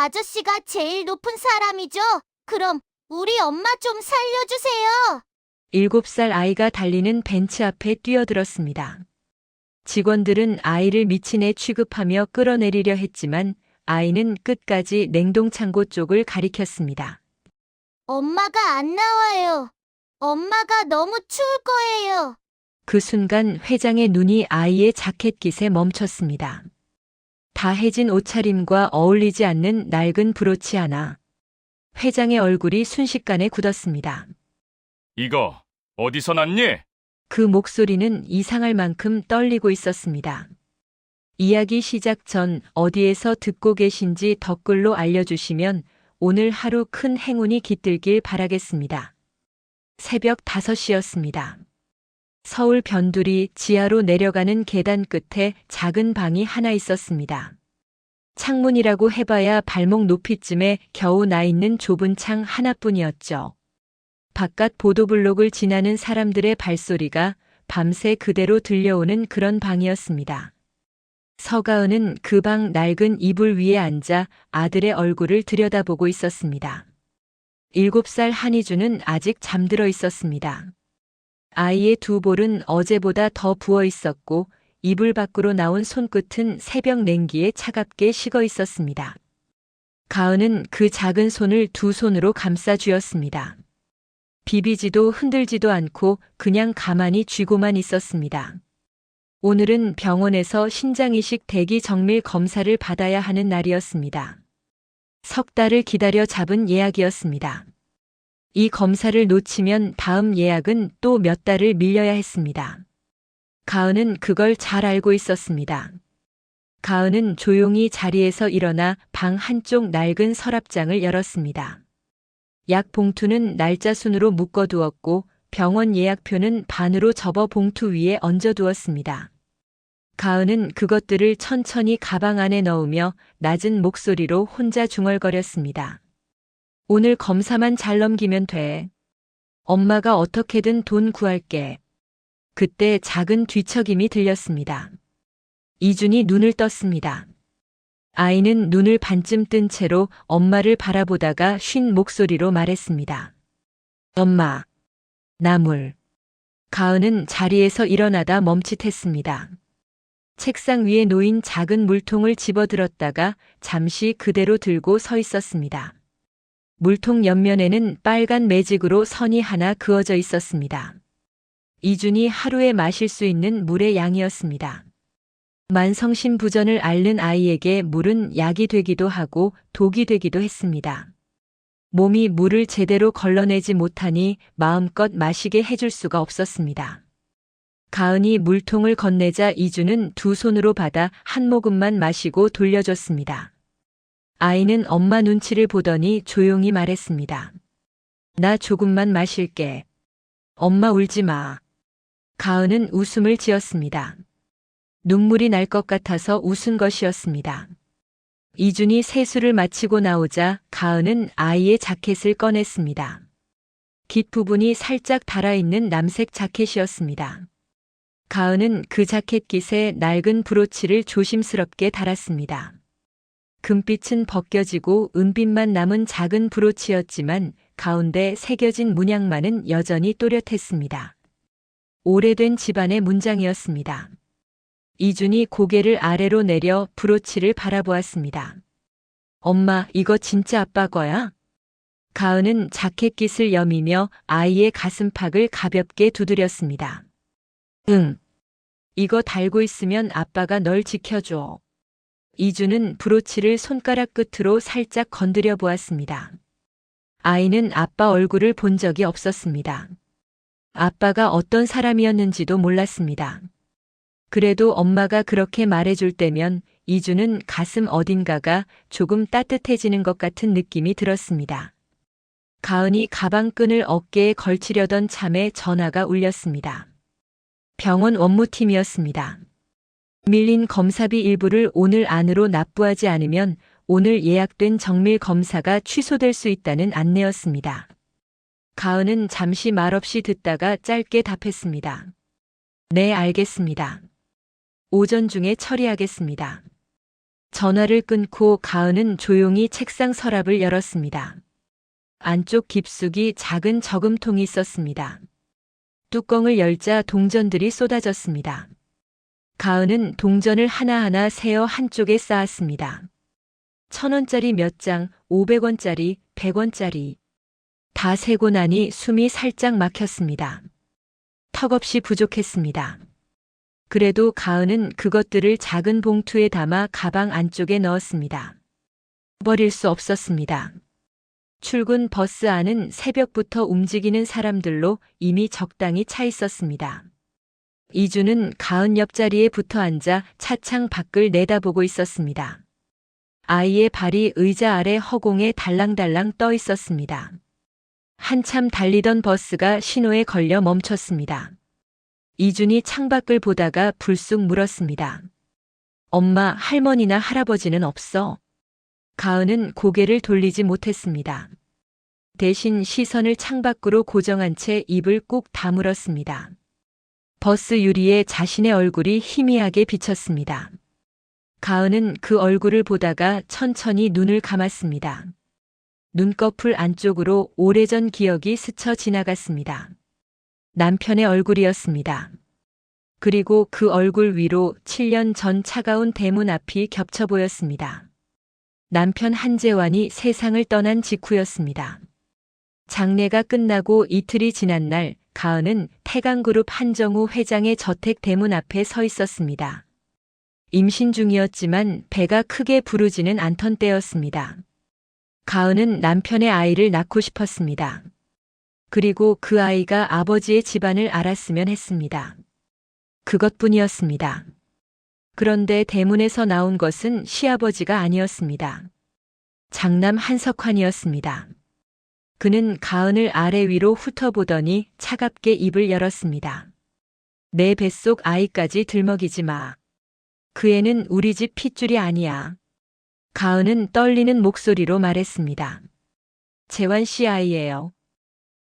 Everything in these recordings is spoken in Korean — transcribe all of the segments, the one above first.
아저씨가 제일 높은 사람이죠? 그럼 우리 엄마 좀 살려주세요. 7살 아이가 달리는 벤츠 앞에 뛰어들었습니다. 직원들은 아이를 미친 애 취급하며 끌어내리려 했지만 아이는 끝까지 냉동창고 쪽을 가리켰습니다. 엄마가 안 나와요. 엄마가 너무 추울 거예요. 그 순간 회장의 눈이 아이의 자켓깃에 멈췄습니다. 다해진 옷차림과 어울리지 않는 낡은 브로치 하나. 회장의 얼굴이 순식간에 굳었습니다. 이거 어디서 났니? 그 목소리는 이상할 만큼 떨리고 있었습니다. 이야기 시작 전 어디에서 듣고 계신지 댓글로 알려주시면 오늘 하루 큰 행운이 깃들길 바라겠습니다. 새벽 5시였습니다. 서울 변두리 지하로 내려가는 계단 끝에 작은 방이 하나 있었습니다. 창문이라고 해봐야 발목 높이쯤에 겨우 나 있는 좁은 창 하나뿐이었죠. 바깥 보도블록을 지나는 사람들의 발소리가 밤새 그대로 들려오는 그런 방이었습니다. 서가은은 그 방 낡은 이불 위에 앉아 아들의 얼굴을 들여다보고 있었습니다. 7살 한희주는 아직 잠들어 있었습니다. 아이의 두 볼은 어제보다 더 부어 있었고 이불 밖으로 나온 손끝은 새벽 냉기에 차갑게 식어 있었습니다. 가은은 그 작은 손을 두 손으로 감싸 쥐었습니다. 비비지도 흔들지도 않고 그냥 가만히 쥐고만 있었습니다. 오늘은 병원에서 신장이식 대기 정밀 검사를 받아야 하는 날이었습니다. 석 달을 기다려 잡은 예약이었습니다. 이 검사를 놓치면 다음 예약은 또 몇 달을 밀려야 했습니다. 가은은 그걸 잘 알고 있었습니다. 가은은 조용히 자리에서 일어나 방 한쪽 낡은 서랍장을 열었습니다. 약 봉투는 날짜 순으로 묶어두었고 병원 예약표는 반으로 접어 봉투 위에 얹어두었습니다. 가은은 그것들을 천천히 가방 안에 넣으며 낮은 목소리로 혼자 중얼거렸습니다. 오늘 검사만 잘 넘기면 돼. 엄마가 어떻게든 돈 구할게. 그때 작은 뒤척임이 들렸습니다. 이준이 눈을 떴습니다. 아이는 눈을 반쯤 뜬 채로 엄마를 바라보다가 쉰 목소리로 말했습니다. 엄마, 나물. 가은은 자리에서 일어나다 멈칫했습니다. 책상 위에 놓인 작은 물통을 집어들었다가 잠시 그대로 들고 서 있었습니다. 물통 옆면에는 빨간 매직으로 선이 하나 그어져 있었습니다. 이준이 하루에 마실 수 있는 물의 양이었습니다. 만성신부전을 앓는 아이에게 물은 약이 되기도 하고 독이 되기도 했습니다. 몸이 물을 제대로 걸러내지 못하니 마음껏 마시게 해줄 수가 없었습니다. 가은이 물통을 건네자 이준은 두 손으로 받아 한 모금만 마시고 돌려줬습니다. 아이는 엄마 눈치를 보더니 조용히 말했습니다. 나 조금만 마실게. 엄마 울지 마. 가은은 웃음을 지었습니다. 눈물이 날 것 같아서 웃은 것이었습니다. 이준이 세수를 마치고 나오자 가은은 아이의 자켓을 꺼냈습니다. 깃 부분이 살짝 달아있는 남색 자켓이었습니다. 가은은 그 자켓 깃에 낡은 브로치를 조심스럽게 달았습니다. 금빛은 벗겨지고 은빛만 남은 작은 브로치였지만 가운데 새겨진 문양만은 여전히 또렷했습니다. 오래된 집안의 문장이었습니다. 이준이 고개를 아래로 내려 브로치를 바라보았습니다. 엄마, 이거 진짜 아빠 거야? 가은은 자켓깃을 여미며 아이의 가슴팍을 가볍게 두드렸습니다. 응. 이거 달고 있으면 아빠가 널 지켜줘. 이준은 브로치를 손가락 끝으로 살짝 건드려 보았습니다. 아이는 아빠 얼굴을 본 적이 없었습니다. 아빠가 어떤 사람이었는지도 몰랐습니다. 그래도 엄마가 그렇게 말해줄 때면 이준은 가슴 어딘가가 조금 따뜻해지는 것 같은 느낌이 들었습니다. 가은이 가방끈을 어깨에 걸치려던 참에 전화가 울렸습니다. 병원 원무팀이었습니다. 밀린 검사비 일부를 오늘 안으로 납부하지 않으면 오늘 예약된 정밀 검사가 취소될 수 있다는 안내였습니다. 가은은 잠시 말없이 듣다가 짧게 답했습니다. 네, 알겠습니다. 오전 중에 처리하겠습니다. 전화를 끊고 가은은 조용히 책상 서랍을 열었습니다. 안쪽 깊숙이 작은 저금통이 있었습니다. 뚜껑을 열자 동전들이 쏟아졌습니다. 가은은 동전을 하나하나 세어 한쪽에 쌓았습니다. 1,000원짜리 몇 장, 500원짜리, 100원짜리. 다 세고 나니 숨이 살짝 막혔습니다. 턱없이 부족했습니다. 그래도 가은은 그것들을 작은 봉투에 담아 가방 안쪽에 넣었습니다. 버릴 수 없었습니다. 출근 버스 안은 새벽부터 움직이는 사람들로 이미 적당히 차 있었습니다. 이주는 가은 옆자리에 붙어 앉아 차창 밖을 내다보고 있었습니다. 아이의 발이 의자 아래 허공에 달랑달랑 떠 있었습니다. 한참 달리던 버스가 신호에 걸려 멈췄습니다. 이준이 창밖을 보다가 불쑥 물었습니다. 엄마, 할머니나 할아버지는 없어? 가은은 고개를 돌리지 못했습니다. 대신 시선을 창밖으로 고정한 채 입을 꾹 다물었습니다. 버스 유리에 자신의 얼굴이 희미하게 비쳤습니다. 가은은 그 얼굴을 보다가 천천히 눈을 감았습니다. 눈꺼풀 안쪽으로 오래전 기억이 스쳐 지나갔습니다. 남편의 얼굴이었습니다. 그리고 그 얼굴 위로 7년 전 차가운 대문 앞이 겹쳐 보였습니다. 남편 한재환이 세상을 떠난 직후였습니다. 장례가 끝나고 이틀이 지난 날 가은은 태강그룹 한정우 회장의 저택 대문 앞에 서 있었습니다. 임신 중이었지만 배가 크게 부르지는 않던 때였습니다. 가은은 남편의 아이를 낳고 싶었습니다. 그리고 그 아이가 아버지의 집안을 알았으면 했습니다. 그것뿐이었습니다. 그런데 대문에서 나온 것은 시아버지가 아니었습니다. 장남 한석환이었습니다. 그는 가은을 아래 위로 훑어보더니 차갑게 입을 열었습니다. 내 뱃속 아이까지 들먹이지 마. 그 애는 우리 집 핏줄이 아니야. 가은은 떨리는 목소리로 말했습니다. 재환 씨 아이예요.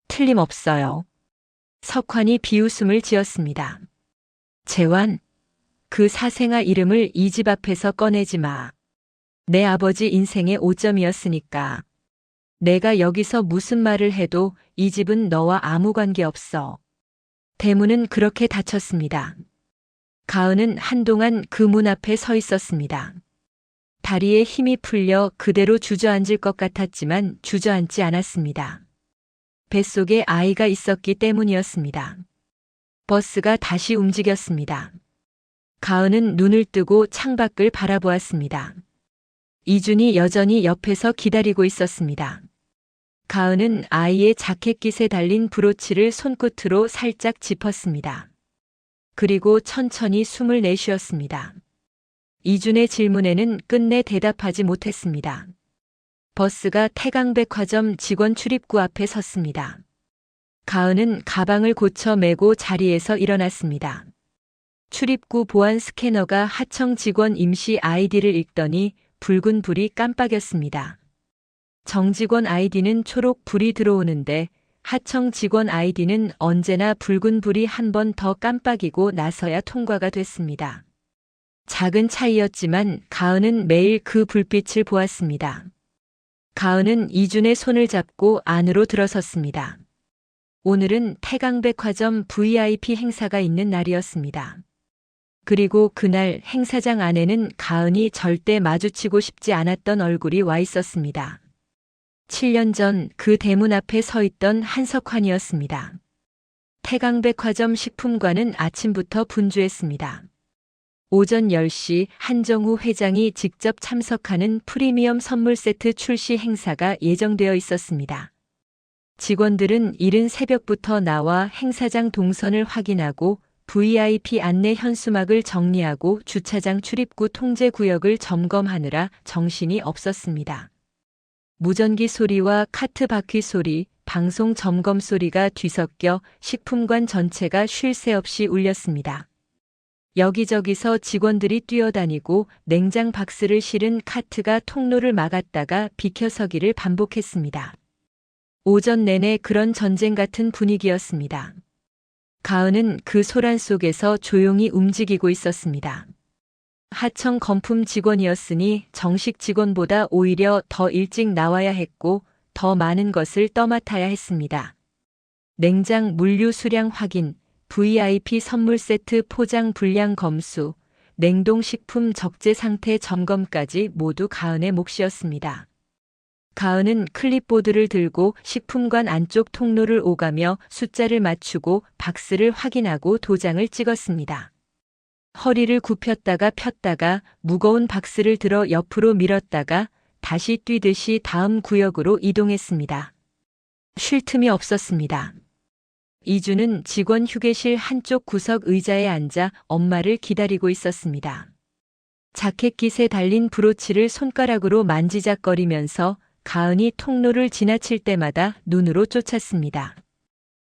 틀림없어요. 석환이 비웃음을 지었습니다. 재환, 그 사생아 이름을 이 집 앞에서 꺼내지 마. 내 아버지 인생의 오점이었으니까. 내가 여기서 무슨 말을 해도 이 집은 너와 아무 관계 없어. 대문은 그렇게 닫혔습니다. 가은은 한동안 그 문 앞에 서 있었습니다. 다리에 힘이 풀려 그대로 주저앉을 것 같았지만 주저앉지 않았습니다. 뱃속에 아이가 있었기 때문이었습니다. 버스가 다시 움직였습니다. 가은은 눈을 뜨고 창밖을 바라보았습니다. 이준이 여전히 옆에서 기다리고 있었습니다. 가은은 아이의 자켓깃에 달린 브로치를 손끝으로 살짝 짚었습니다. 그리고 천천히 숨을 내쉬었습니다. 이준의 질문에는 끝내 대답하지 못했습니다. 버스가 태강백화점 직원 출입구 앞에 섰습니다. 가은은 가방을 고쳐 메고 자리에서 일어났습니다. 출입구 보안 스캐너가 하청 직원 임시 아이디를 읽더니 붉은 불이 깜빡였습니다. 정직원 아이디는 초록 불이 들어오는데 하청 직원 아이디는 언제나 붉은 불이 한 번 더 깜빡이고 나서야 통과가 됐습니다. 작은 차이였지만 가은은 매일 그 불빛을 보았습니다. 가은은 이준의 손을 잡고 안으로 들어섰습니다. 오늘은 태강백화점 VIP 행사가 있는 날이었습니다. 그리고 그날 행사장 안에는 가은이 절대 마주치고 싶지 않았던 얼굴이 와 있었습니다. 7년 전 그 대문 앞에 서 있던 한석환이었습니다. 태강백화점 식품관은 아침부터 분주했습니다. 오전 10시 한정우 회장이 직접 참석하는 프리미엄 선물 세트 출시 행사가 예정되어 있었습니다. 직원들은 이른 새벽부터 나와 행사장 동선을 확인하고 VIP 안내 현수막을 정리하고 주차장 출입구 통제 구역을 점검하느라 정신이 없었습니다. 무전기 소리와 카트 바퀴 소리, 방송 점검 소리가 뒤섞여 식품관 전체가 쉴 새 없이 울렸습니다. 여기저기서 직원들이 뛰어다니고 냉장 박스를 실은 카트가 통로를 막았다가 비켜서기를 반복했습니다. 오전 내내 그런 전쟁 같은 분위기였습니다. 가은은 그 소란 속에서 조용히 움직이고 있었습니다. 하청 건품 직원이었으니 정식 직원보다 오히려 더 일찍 나와야 했고 더 많은 것을 떠맡아야 했습니다. 냉장 물류 수량 확인, VIP 선물 세트 포장 분량 검수, 냉동식품 적재 상태 점검까지 모두 가은의 몫이었습니다. 가은은 클립보드를 들고 식품관 안쪽 통로를 오가며 숫자를 맞추고 박스를 확인하고 도장을 찍었습니다. 허리를 굽혔다가 폈다가 무거운 박스를 들어 옆으로 밀었다가 다시 뛰듯이 다음 구역으로 이동했습니다. 쉴 틈이 없었습니다. 이주는 직원 휴게실 한쪽 구석 의자에 앉아 엄마를 기다리고 있었습니다. 자켓깃에 달린 브로치를 손가락으로 만지작거리면서 가은이 통로를 지나칠 때마다 눈으로 쫓았습니다.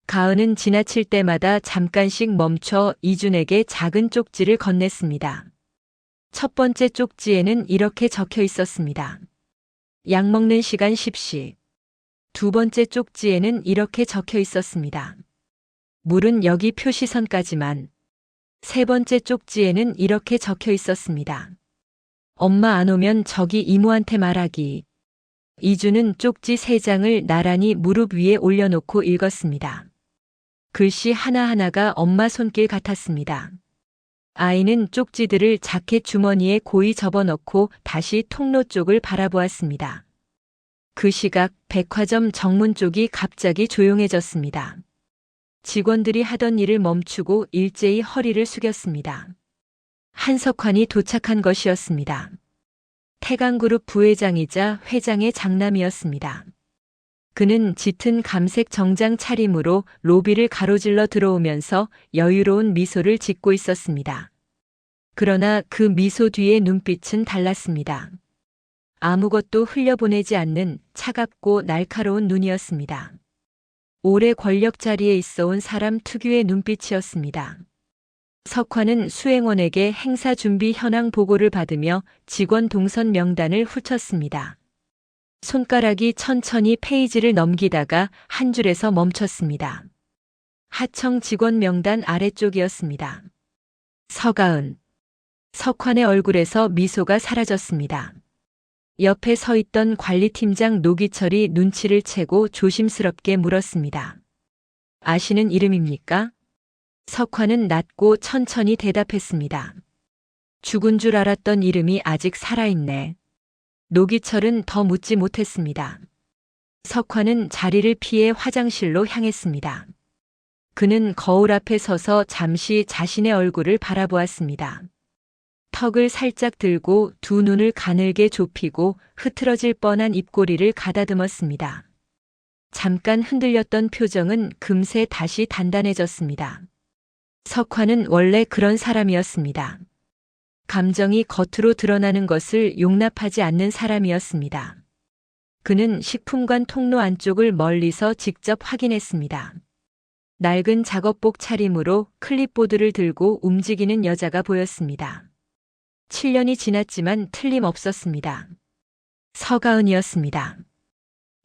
가은은 지나칠 때마다 잠깐씩 멈춰 이준에게 작은 쪽지를 건넸습니다. 첫 번째 쪽지에는 이렇게 적혀 있었습니다. 약 먹는 시간 10시. 두 번째 쪽지에는 이렇게 적혀 있었습니다. 물은 여기 표시선까지만. 세 번째 쪽지에는 이렇게 적혀 있었습니다. 엄마 안 오면 저기 이모한테 말하기. 이주는 쪽지 3장을 나란히 무릎 위에 올려놓고 읽었습니다. 글씨 하나하나가 엄마 손길 같았습니다. 아이는 쪽지들을 자켓 주머니에 고이 접어넣고 다시 통로 쪽을 바라보았습니다. 그 시각 백화점 정문 쪽이 갑자기 조용해졌습니다. 직원들이 하던 일을 멈추고 일제히 허리를 숙였습니다. 한석환이 도착한 것이었습니다. 태강그룹 부회장이자 회장의 장남이었습니다. 그는 짙은 감색 정장 차림으로 로비를 가로질러 들어오면서 여유로운 미소를 짓고 있었습니다. 그러나 그 미소 뒤의 눈빛은 달랐습니다. 아무것도 흘려보내지 않는 차갑고 날카로운 눈이었습니다. 오래 권력 자리에 있어온 사람 특유의 눈빛이었습니다. 석환은 수행원에게 행사 준비 현황 보고를 받으며 직원 동선 명단을 훑었습니다. 손가락이 천천히 페이지를 넘기다가 한 줄에서 멈췄습니다. 하청 직원 명단 아래쪽이었습니다. 서가은. 석환의 얼굴에서 미소가 사라졌습니다. 옆에 서 있던 관리팀장 노기철이 눈치를 채고 조심스럽게 물었습니다. 아시는 이름입니까? 석환은 낮고 천천히 대답했습니다. 죽은 줄 알았던 이름이 아직 살아있네. 노기철은 더 묻지 못했습니다. 석환은 자리를 피해 화장실로 향했습니다. 그는 거울 앞에 서서 잠시 자신의 얼굴을 바라보았습니다. 턱을 살짝 들고 두 눈을 가늘게 좁히고 흐트러질 뻔한 입꼬리를 가다듬었습니다. 잠깐 흔들렸던 표정은 금세 다시 단단해졌습니다. 석환은 원래 그런 사람이었습니다. 감정이 겉으로 드러나는 것을 용납하지 않는 사람이었습니다. 그는 식품관 통로 안쪽을 멀리서 직접 확인했습니다. 낡은 작업복 차림으로 클립보드를 들고 움직이는 여자가 보였습니다. 7년이 지났지만 틀림없었습니다. 서가은이었습니다.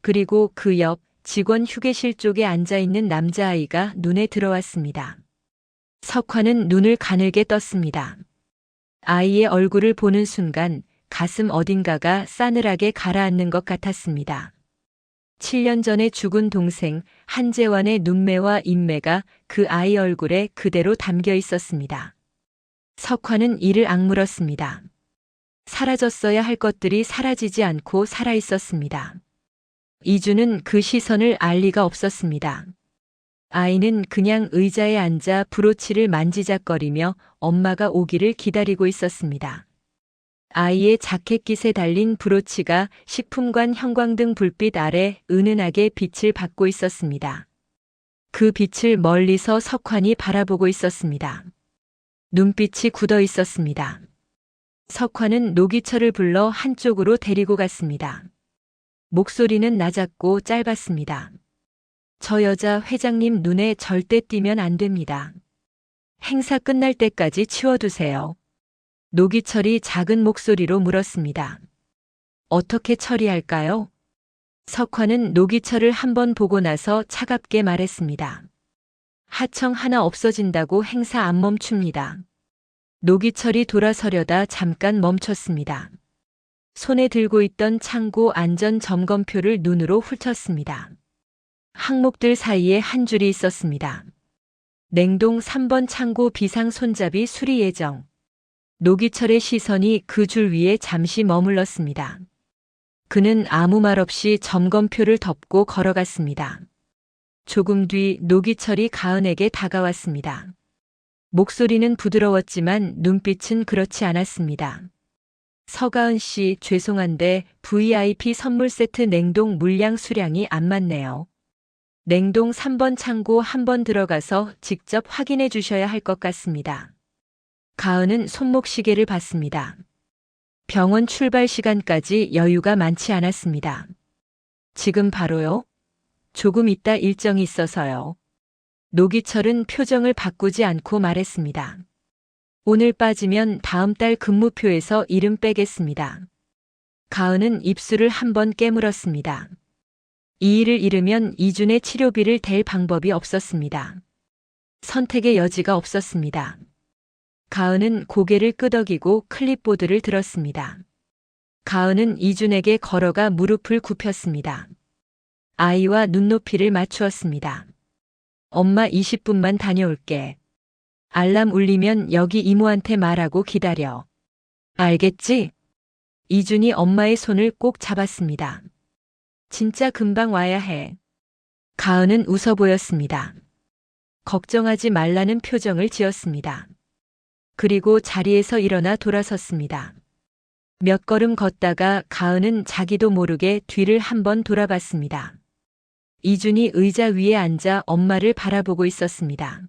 그리고 그 옆 직원 휴게실 쪽에 앉아있는 남자아이가 눈에 들어왔습니다. 석환은 눈을 가늘게 떴습니다. 아이의 얼굴을 보는 순간 가슴 어딘가가 싸늘하게 가라앉는 것 같았습니다. 7년 전에 죽은 동생 한재환의 눈매와 인매가 그 아이 얼굴에 그대로 담겨 있었습니다. 석환은 이를 악물었습니다. 사라졌어야 할 것들이 사라지지 않고 살아있었습니다. 이주는 그 시선을 알 리가 없었습니다. 아이는 그냥 의자에 앉아 브로치를 만지작거리며 엄마가 오기를 기다리고 있었습니다. 아이의 자켓깃에 달린 브로치가 식품관 형광등 불빛 아래 은은하게 빛을 받고 있었습니다. 그 빛을 멀리서 석환이 바라보고 있었습니다. 눈빛이 굳어 있었습니다. 석환은 노기철을 불러 한쪽으로 데리고 갔습니다. 목소리는 낮았고 짧았습니다. 저 여자 회장님 눈에 절대 띄면 안 됩니다. 행사 끝날 때까지 치워두세요. 노기철이 작은 목소리로 물었습니다. 어떻게 처리할까요? 석환은 노기철을 한번 보고 나서 차갑게 말했습니다. 하청 하나 없어진다고 행사 안 멈춥니다. 노기철이 돌아서려다 잠깐 멈췄습니다. 손에 들고 있던 창고 안전 점검표를 눈으로 훑었습니다. 항목들 사이에 한 줄이 있었습니다. 냉동 3번 창고 비상 손잡이 수리 예정. 노기철의 시선이 그 줄 위에 잠시 머물렀습니다. 그는 아무 말 없이 점검표를 덮고 걸어갔습니다. 조금 뒤 노기철이 가은에게 다가왔습니다. 목소리는 부드러웠지만 눈빛은 그렇지 않았습니다. 서가은 씨, 죄송한데 VIP 선물 세트 냉동 물량 수량이 안 맞네요. 냉동 3번 창고 한번 들어가서 직접 확인해 주셔야 할 것 같습니다. 가은은 손목시계를 봤습니다. 병원 출발 시간까지 여유가 많지 않았습니다. 지금 바로요? 조금 있다 일정이 있어서요. 노기철은 표정을 바꾸지 않고 말했습니다. 오늘 빠지면 다음 달 근무표에서 이름 빼겠습니다. 가은은 입술을 한번 깨물었습니다. 이 일을 잃으면 이준의 치료비를 댈 방법이 없었습니다. 선택의 여지가 없었습니다. 가은은 고개를 끄덕이고 클립보드를 들었습니다. 가은은 이준에게 걸어가 무릎을 굽혔습니다. 아이와 눈높이를 맞추었습니다. 엄마 20분만 다녀올게. 알람 울리면 여기 이모한테 말하고 기다려. 알겠지? 이준이 엄마의 손을 꼭 잡았습니다. 진짜 금방 와야 해. 가은은 웃어 보였습니다. 걱정하지 말라는 표정을 지었습니다. 그리고 자리에서 일어나 돌아섰습니다. 몇 걸음 걷다가 가은은 자기도 모르게 뒤를 한번 돌아봤습니다. 이준이 의자 위에 앉아 엄마를 바라보고 있었습니다.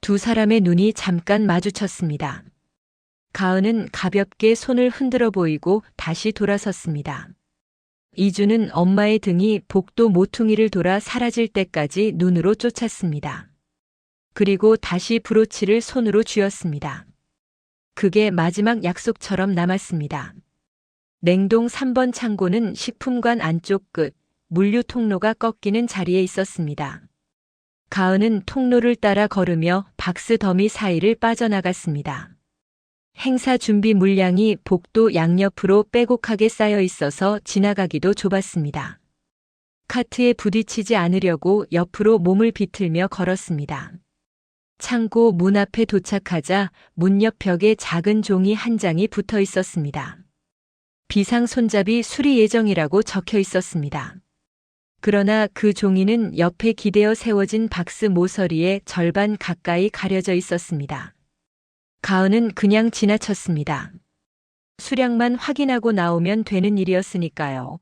두 사람의 눈이 잠깐 마주쳤습니다. 가은은 가볍게 손을 흔들어 보이고 다시 돌아섰습니다. 이준은 엄마의 등이 복도 모퉁이를 돌아 사라질 때까지 눈으로 쫓았습니다. 그리고 다시 브로치를 손으로 쥐었습니다. 그게 마지막 약속처럼 남았습니다. 냉동 3번 창고는 식품관 안쪽 끝, 물류 통로가 꺾이는 자리에 있었습니다. 가은은 통로를 따라 걸으며 박스 더미 사이를 빠져나갔습니다. 행사 준비 물량이 복도 양옆으로 빼곡하게 쌓여 있어서 지나가기도 좁았습니다. 카트에 부딪히지 않으려고 옆으로 몸을 비틀며 걸었습니다. 창고 문 앞에 도착하자 문 옆 벽에 작은 종이 한 장이 붙어 있었습니다. 비상 손잡이 수리 예정이라고 적혀 있었습니다. 그러나 그 종이는 옆에 기대어 세워진 박스 모서리에 절반 가까이 가려져 있었습니다. 가은은 그냥 지나쳤습니다. 수량만 확인하고 나오면 되는 일이었으니까요.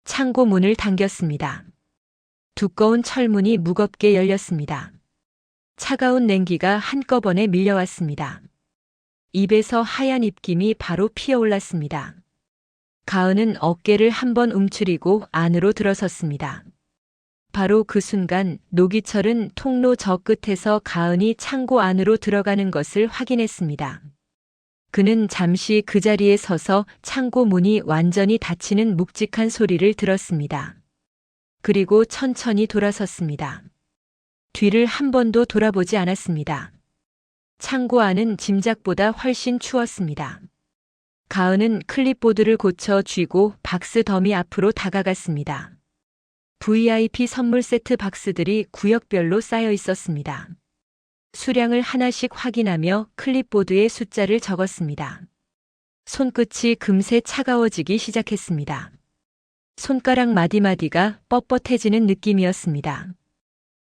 창고 문을 당겼습니다. 두꺼운 철문이 무겁게 열렸습니다. 차가운 냉기가 한꺼번에 밀려왔습니다. 입에서 하얀 입김이 바로 피어올랐습니다. 가은은 어깨를 한번 움츠리고 안으로 들어섰습니다. 바로 그 순간 노기철은 통로 저 끝에서 가은이 창고 안으로 들어가는 것을 확인했습니다. 그는 잠시 그 자리에 서서 창고 문이 완전히 닫히는 묵직한 소리를 들었습니다. 그리고 천천히 돌아섰습니다. 뒤를 한 번도 돌아보지 않았습니다. 창고 안은 짐작보다 훨씬 추웠습니다. 가은은 클립보드를 고쳐 쥐고 박스 더미 앞으로 다가갔습니다. VIP 선물 세트 박스들이 구역별로 쌓여 있었습니다. 수량을 하나씩 확인하며 클립보드에 숫자를 적었습니다. 손끝이 금세 차가워지기 시작했습니다. 손가락 마디마디가 뻣뻣해지는 느낌이었습니다.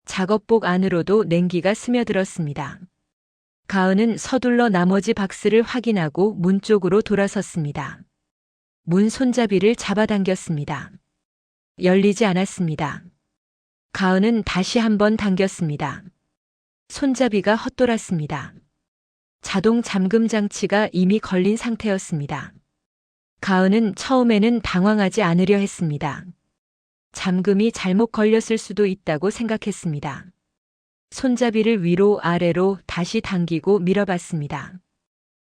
작업복 안으로도 냉기가 스며들었습니다. 가은은 서둘러 나머지 박스를 확인하고 문 쪽으로 돌아섰습니다. 문 손잡이를 잡아당겼습니다. 열리지 않았습니다. 가은은 다시 한번 당겼습니다. 손잡이가 헛돌았습니다. 자동 잠금 장치가 이미 걸린 상태였습니다. 가은은 처음에는 당황하지 않으려 했습니다. 잠금이 잘못 걸렸을 수도 있다고 생각했습니다. 손잡이를 위로 아래로 다시 당기고 밀어봤습니다.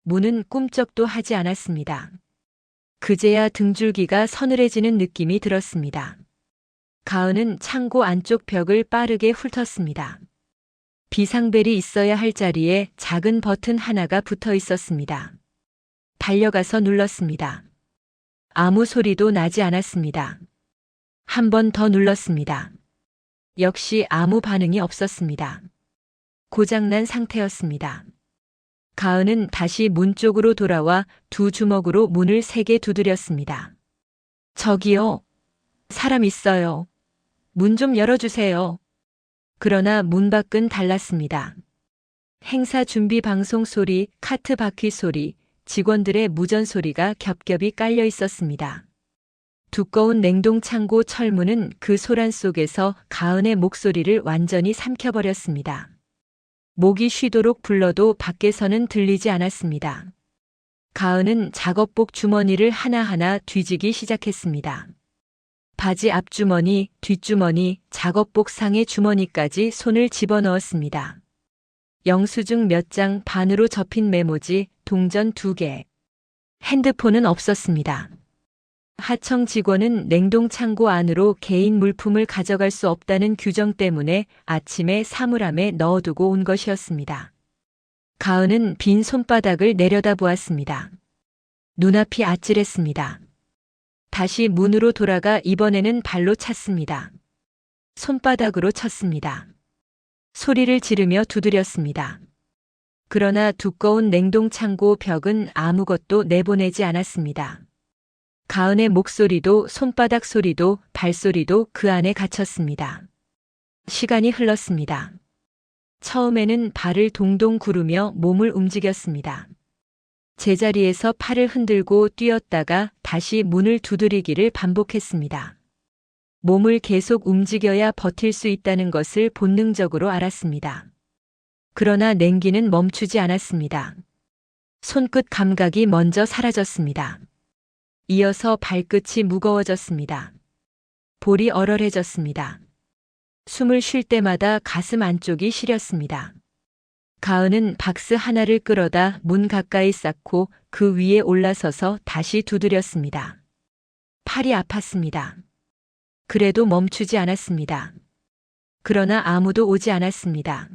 문은 꿈쩍도 하지 않았습니다. 그제야 등줄기가 서늘해지는 느낌이 들었습니다. 가은은 창고 안쪽 벽을 빠르게 훑었습니다. 비상벨이 있어야 할 자리에 작은 버튼 하나가 붙어 있었습니다. 달려가서 눌렀습니다. 아무 소리도 나지 않았습니다. 한 번 더 눌렀습니다. 역시 아무 반응이 없었습니다. 고장난 상태였습니다. 가은은 다시 문 쪽으로 돌아와 두 주먹으로 문을 세게 두드렸습니다. 저기요. 사람 있어요. 문 좀 열어주세요. 그러나 문 밖은 달랐습니다. 행사 준비 방송 소리, 카트 바퀴 소리, 직원들의 무전 소리가 겹겹이 깔려 있었습니다. 두꺼운 냉동 창고 철문은 그 소란 속에서 가은의 목소리를 완전히 삼켜버렸습니다. 목이 쉬도록 불러도 밖에서는 들리지 않았습니다. 가은은 작업복 주머니를 하나하나 뒤지기 시작했습니다. 바지 앞주머니, 뒷주머니, 작업복 상의 주머니까지 손을 집어넣었습니다. 영수증 몇 장, 반으로 접힌 메모지, 동전 2개. 핸드폰은 없었습니다. 하청 직원은 냉동 창고 안으로 개인 물품을 가져갈 수 없다는 규정 때문에 아침에 사물함에 넣어두고 온 것이었습니다. 가은은 빈 손바닥을 내려다보았습니다. 눈앞이 아찔했습니다. 다시 문으로 돌아가 이번에는 발로 찼습니다. 손바닥으로 쳤습니다. 소리를 지르며 두드렸습니다. 그러나 두꺼운 냉동 창고 벽은 아무것도 내보내지 않았습니다. 가은의 목소리도 손바닥 소리도 발소리도 그 안에 갇혔습니다. 시간이 흘렀습니다. 처음에는 발을 동동 구르며 몸을 움직였습니다. 제자리에서 팔을 흔들고 뛰었다가 다시 문을 두드리기를 반복했습니다. 몸을 계속 움직여야 버틸 수 있다는 것을 본능적으로 알았습니다. 그러나 냉기는 멈추지 않았습니다. 손끝 감각이 먼저 사라졌습니다. 이어서 발끝이 무거워졌습니다. 볼이 얼얼해졌습니다. 숨을 쉴 때마다 가슴 안쪽이 시렸습니다. 가은은 박스 하나를 끌어다 문 가까이 쌓고 그 위에 올라서서 다시 두드렸습니다. 팔이 아팠습니다. 그래도 멈추지 않았습니다. 그러나 아무도 오지 않았습니다.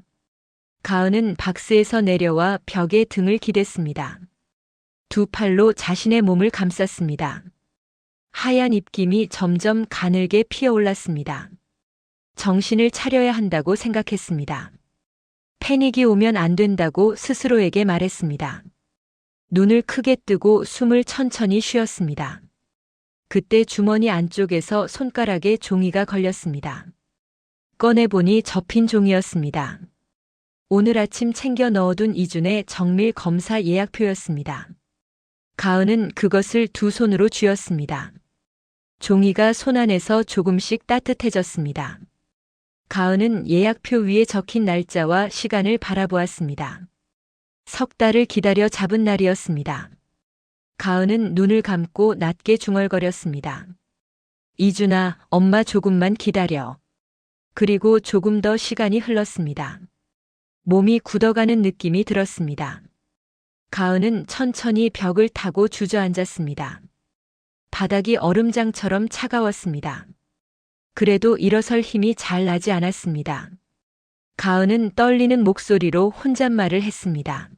가은은 박스에서 내려와 벽에 등을 기댔습니다. 두 팔로 자신의 몸을 감쌌습니다. 하얀 입김이 점점 가늘게 피어올랐습니다. 정신을 차려야 한다고 생각했습니다. 패닉이 오면 안 된다고 스스로에게 말했습니다. 눈을 크게 뜨고 숨을 천천히 쉬었습니다. 그때 주머니 안쪽에서 손가락에 종이가 걸렸습니다. 꺼내보니 접힌 종이였습니다. 오늘 아침 챙겨 넣어둔 이준의 정밀 검사 예약표였습니다. 가은은 그것을 두 손으로 쥐었습니다. 종이가 손 안에서 조금씩 따뜻해졌습니다. 가은은 예약표 위에 적힌 날짜와 시간을 바라보았습니다. 석 달을 기다려 잡은 날이었습니다. 가은은 눈을 감고 낮게 중얼거렸습니다. 이준아, 엄마 조금만 기다려. 그리고 조금 더 시간이 흘렀습니다. 몸이 굳어가는 느낌이 들었습니다. 가은은 천천히 벽을 타고 주저앉았습니다. 바닥이 얼음장처럼 차가웠습니다. 그래도 일어설 힘이 잘 나지 않았습니다. 가은은 떨리는 목소리로 혼잣말을 했습니다.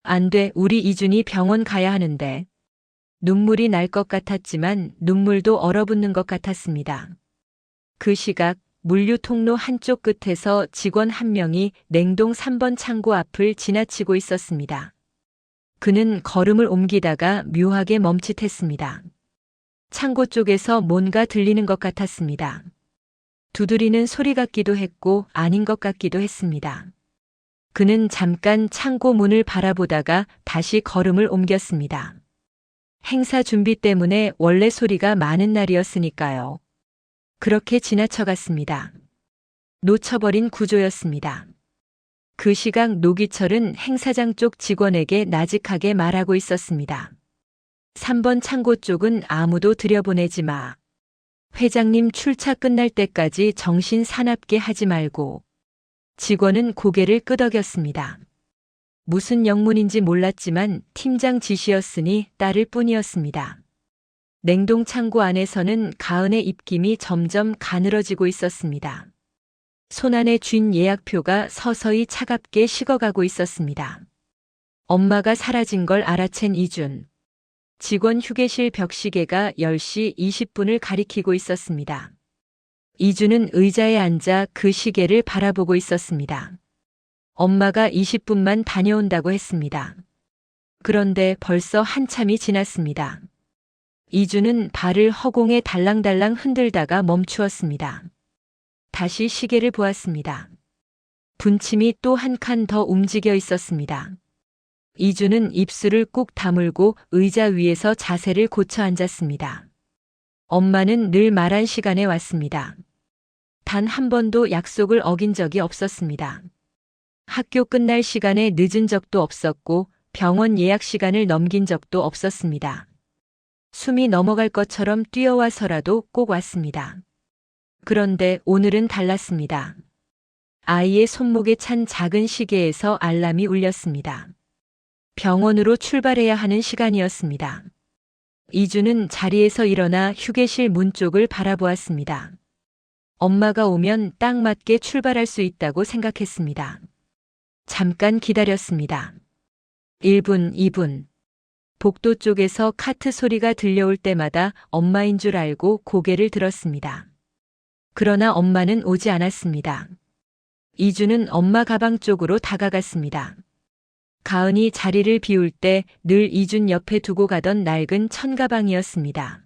안 돼, 우리 이준이 병원 가야 하는데. 눈물이 날 것 같았지만 눈물도 얼어붙는 것 같았습니다. 그 시각 물류 통로 한쪽 끝에서 직원 한 명이 냉동 3번 창고 앞을 지나치고 있었습니다. 그는 걸음을 옮기다가 묘하게 멈칫했습니다. 창고 쪽에서 뭔가 들리는 것 같았습니다. 두드리는 소리 같기도 했고 아닌 것 같기도 했습니다. 그는 잠깐 창고 문을 바라보다가 다시 걸음을 옮겼습니다. 행사 준비 때문에 원래 소리가 많은 날이었으니까요. 그렇게 지나쳐갔습니다. 놓쳐버린 구조였습니다. 그 시각 노기철은 행사장 쪽 직원에게 나직하게 말하고 있었습니다. 3번 창고 쪽은 아무도 들여보내지 마. 회장님 출차 끝날 때까지 정신 사납게 하지 말고. 직원은 고개를 끄덕였습니다. 무슨 영문인지 몰랐지만 팀장 지시였으니 따를 뿐이었습니다. 냉동 창고 안에서는 가은의 입김이 점점 가늘어지고 있었습니다. 손안에 쥔 예약표가 서서히 차갑게 식어가고 있었습니다. 엄마가 사라진 걸 알아챈 이준. 직원 휴게실 벽시계가 10시 20분을 가리키고 있었습니다. 이준은 의자에 앉아 그 시계를 바라보고 있었습니다. 엄마가 20분만 다녀온다고 했습니다. 그런데 벌써 한참이 지났습니다. 이준은 발을 허공에 달랑달랑 흔들다가 멈추었습니다. 다시 시계를 보았습니다. 분침이 또 한 칸 더 움직여 있었습니다. 이준은 입술을 꾹 다물고 의자 위에서 자세를 고쳐 앉았습니다. 엄마는 늘 말한 시간에 왔습니다. 단 한 번도 약속을 어긴 적이 없었습니다. 학교 끝날 시간에 늦은 적도 없었고 병원 예약 시간을 넘긴 적도 없었습니다. 숨이 넘어갈 것처럼 뛰어와서라도 꼭 왔습니다. 그런데 오늘은 달랐습니다. 아이의 손목에 찬 작은 시계에서 알람이 울렸습니다. 병원으로 출발해야 하는 시간이었습니다. 이준은 자리에서 일어나 휴게실 문 쪽을 바라보았습니다. 엄마가 오면 딱 맞게 출발할 수 있다고 생각했습니다. 잠깐 기다렸습니다. 1분, 2분. 복도 쪽에서 카트 소리가 들려올 때마다 엄마인 줄 알고 고개를 들었습니다. 그러나 엄마는 오지 않았습니다. 이준은 엄마 가방 쪽으로 다가갔습니다. 가은이 자리를 비울 때 늘 이준 옆에 두고 가던 낡은 천가방이었습니다.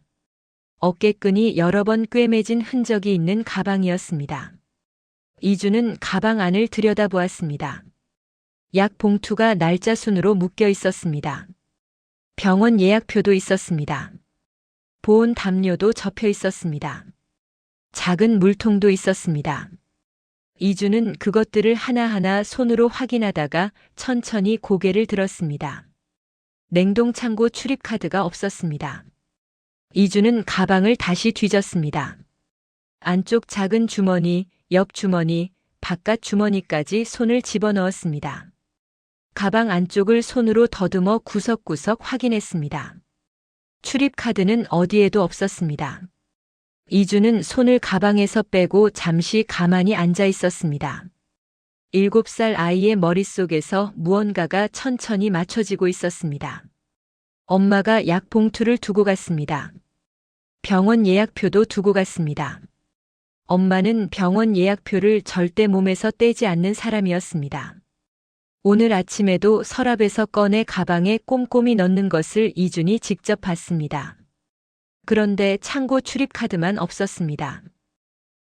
어깨끈이 여러 번 꿰매진 흔적이 있는 가방이었습니다. 이준은 가방 안을 들여다보았습니다. 약 봉투가 날짜 순으로 묶여 있었습니다. 병원 예약표도 있었습니다. 보온 담요도 접혀 있었습니다. 작은 물통도 있었습니다. 이준은 그것들을 하나하나 손으로 확인하다가 천천히 고개를 들었습니다. 냉동창고 출입카드가 없었습니다. 이준은 가방을 다시 뒤졌습니다. 안쪽 작은 주머니, 옆 주머니, 바깥 주머니까지 손을 집어넣었습니다. 가방 안쪽을 손으로 더듬어 구석구석 확인했습니다. 출입카드는 어디에도 없었습니다. 이준은 손을 가방에서 빼고 잠시 가만히 앉아 있었습니다. 7살 아이의 머릿속에서 무언가가 천천히 맞춰지고 있었습니다. 엄마가 약 봉투를 두고 갔습니다. 병원 예약표도 두고 갔습니다. 엄마는 병원 예약표를 절대 몸에서 떼지 않는 사람이었습니다. 오늘 아침에도 서랍에서 꺼내 가방에 꼼꼼히 넣는 것을 이준이 직접 봤습니다. 그런데 창고 출입카드만 없었습니다.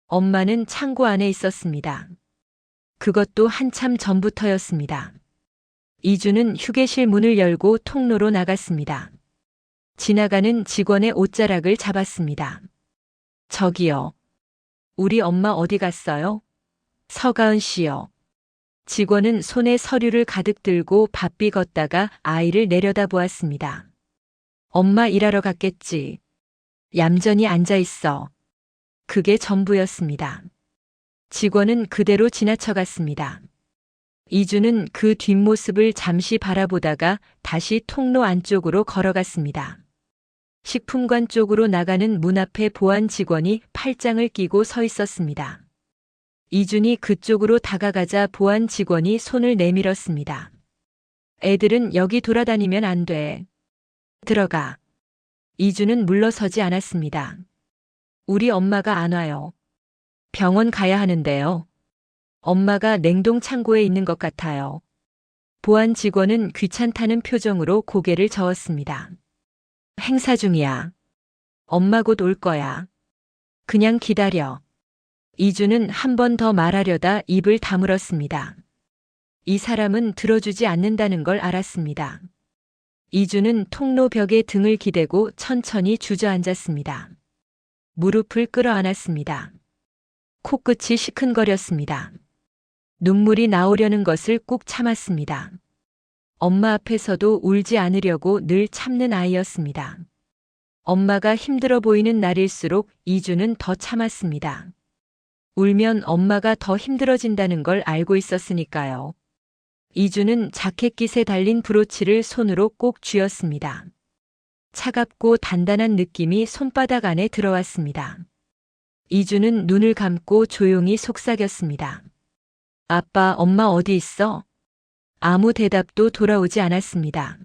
엄마는 창고 안에 있었습니다. 그것도 한참 전부터였습니다. 이준은 휴게실 문을 열고 통로로 나갔습니다. 지나가는 직원의 옷자락을 잡았습니다. 저기요. 우리 엄마 어디 갔어요? 서가은 씨요. 직원은 손에 서류를 가득 들고 바삐 걷다가 아이를 내려다보았습니다. 엄마 일하러 갔겠지. 얌전히 앉아 있어. 그게 전부였습니다. 직원은 그대로 지나쳐갔습니다. 이준은 그 뒷모습을 잠시 바라보다가 다시 통로 안쪽으로 걸어갔습니다. 식품관 쪽으로 나가는 문 앞에 보안 직원이 팔짱을 끼고 서 있었습니다. 이준이 그쪽으로 다가가자 보안 직원이 손을 내밀었습니다. 애들은 여기 돌아다니면 안 돼. 들어가. 이준은 물러서지 않았습니다. 우리 엄마가 안 와요. 병원 가야 하는데요. 엄마가 냉동창고에 있는 것 같아요. 보안 직원은 귀찮다는 표정으로 고개를 저었습니다. 행사 중이야. 엄마 곧 올 거야. 그냥 기다려. 이준은 한 번 더 말하려다 입을 다물었습니다. 이 사람은 들어주지 않는다는 걸 알았습니다. 이준은 통로 벽에 등을 기대고 천천히 주저앉았습니다. 무릎을 끌어안았습니다. 코끝이 시큰거렸습니다. 눈물이 나오려는 것을 꾹 참았습니다. 엄마 앞에서도 울지 않으려고 늘 참는 아이였습니다. 엄마가 힘들어 보이는 날일수록 이준은 더 참았습니다. 울면 엄마가 더 힘들어진다는 걸 알고 있었으니까요. 이준은 자켓깃에 달린 브로치를 손으로 꼭 쥐었습니다. 차갑고 단단한 느낌이 손바닥 안에 들어왔습니다. 이주는 눈을 감고 조용히 속삭였습니다. 아빠, 엄마 어디 있어? 아무 대답도 돌아오지 않았습니다.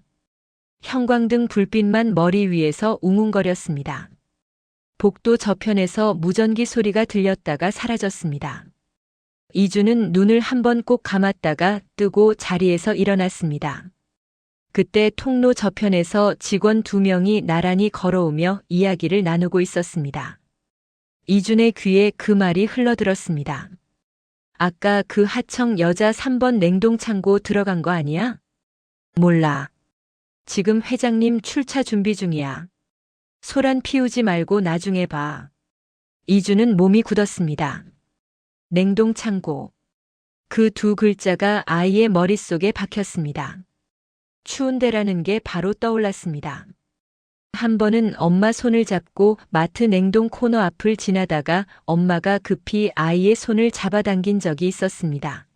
형광등 불빛만 머리 위에서 웅웅거렸습니다. 복도 저편에서 무전기 소리가 들렸다가 사라졌습니다. 이주는 눈을 한번 꼭 감았다가 뜨고 자리에서 일어났습니다. 그때 통로 저편에서 직원 2명이 나란히 걸어오며 이야기를 나누고 있었습니다. 이준의 귀에 그 말이 흘러들었습니다. 아까 그 하청 여자 3번 냉동창고 들어간 거 아니야? 몰라. 지금 회장님 출차 준비 중이야. 소란 피우지 말고 나중에 봐. 이주는 몸이 굳었습니다. 냉동창고. 그 2 글자가 아이의 머릿속에 박혔습니다. 추운데라는 게 바로 떠올랐습니다. 한 번은 엄마 손을 잡고 마트 냉동 코너 앞을 지나다가 엄마가 급히 아이의 손을 잡아당긴 적이 있었습니다.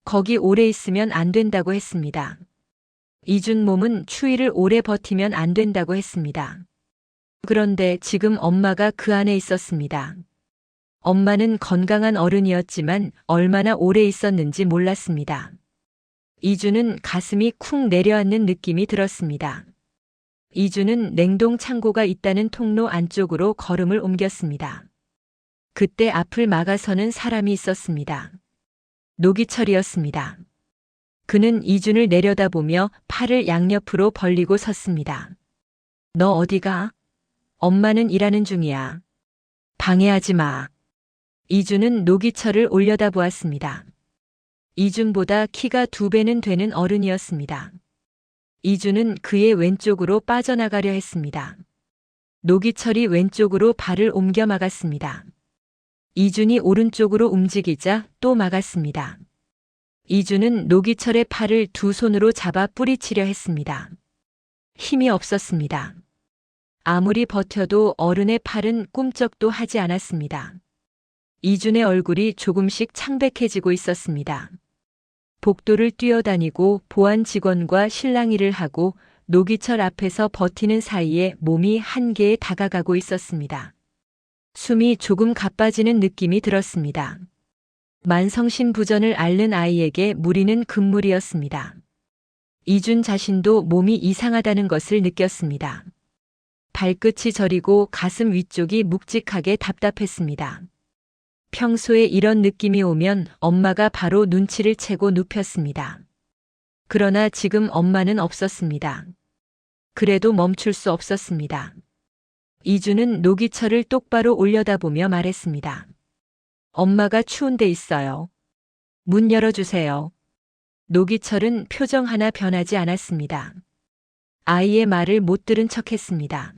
거기 오래 있으면 안 된다고 했습니다. 이준 몸은 추위를 오래 버티면 안 된다고 했습니다. 그런데 지금 엄마가 그 안에 있었습니다. 엄마는 건강한 어른이었지만 얼마나 오래 있었는지 몰랐습니다. 이주는 가슴이 쿵 내려앉는 느낌이 들었습니다. 이주는 냉동 창고가 있다는 통로 안쪽으로 걸음을 옮겼습니다. 그때 앞을 막아서는 사람이 있었습니다. 노기철이었습니다. 그는 이준을 내려다보며 팔을 양옆으로 벌리고 섰습니다. 너 어디가? 엄마는 일하는 중이야. 방해하지 마. 이준은 노기철을 올려다보았습니다. 이준보다 키가 2배는 되는 어른이었습니다. 이준은 그의 왼쪽으로 빠져나가려 했습니다. 노기철이 왼쪽으로 발을 옮겨 막았습니다. 이준이 오른쪽으로 움직이자 또 막았습니다. 이준은 노기철의 팔을 2 손으로 잡아 뿌리치려 했습니다. 힘이 없었습니다. 아무리 버텨도 어른의 팔은 꿈쩍도 하지 않았습니다. 이준의 얼굴이 조금씩 창백해지고 있었습니다. 복도를 뛰어다니고 보안 직원과 실랑이를 하고 노기철 앞에서 버티는 사이에 몸이 한계에 다가가고 있었습니다. 숨이 조금 가빠지는 느낌이 들었습니다. 만성신 부전을 앓는 아이에게 무리는 금물이었습니다. 이준 자신도 몸이 이상하다는 것을 느꼈습니다. 발끝이 저리고 가슴 위쪽이 묵직하게 답답했습니다. 평소에 이런 느낌이 오면 엄마가 바로 눈치를 채고 눕혔습니다. 그러나 지금 엄마는 없었습니다. 그래도 멈출 수 없었습니다. 이주는 노기철을 똑바로 올려다보며 말했습니다. 엄마가 추운 데 있어요. 문 열어주세요. 노기철은 표정 하나 변하지 않았습니다. 아이의 말을 못 들은 척했습니다.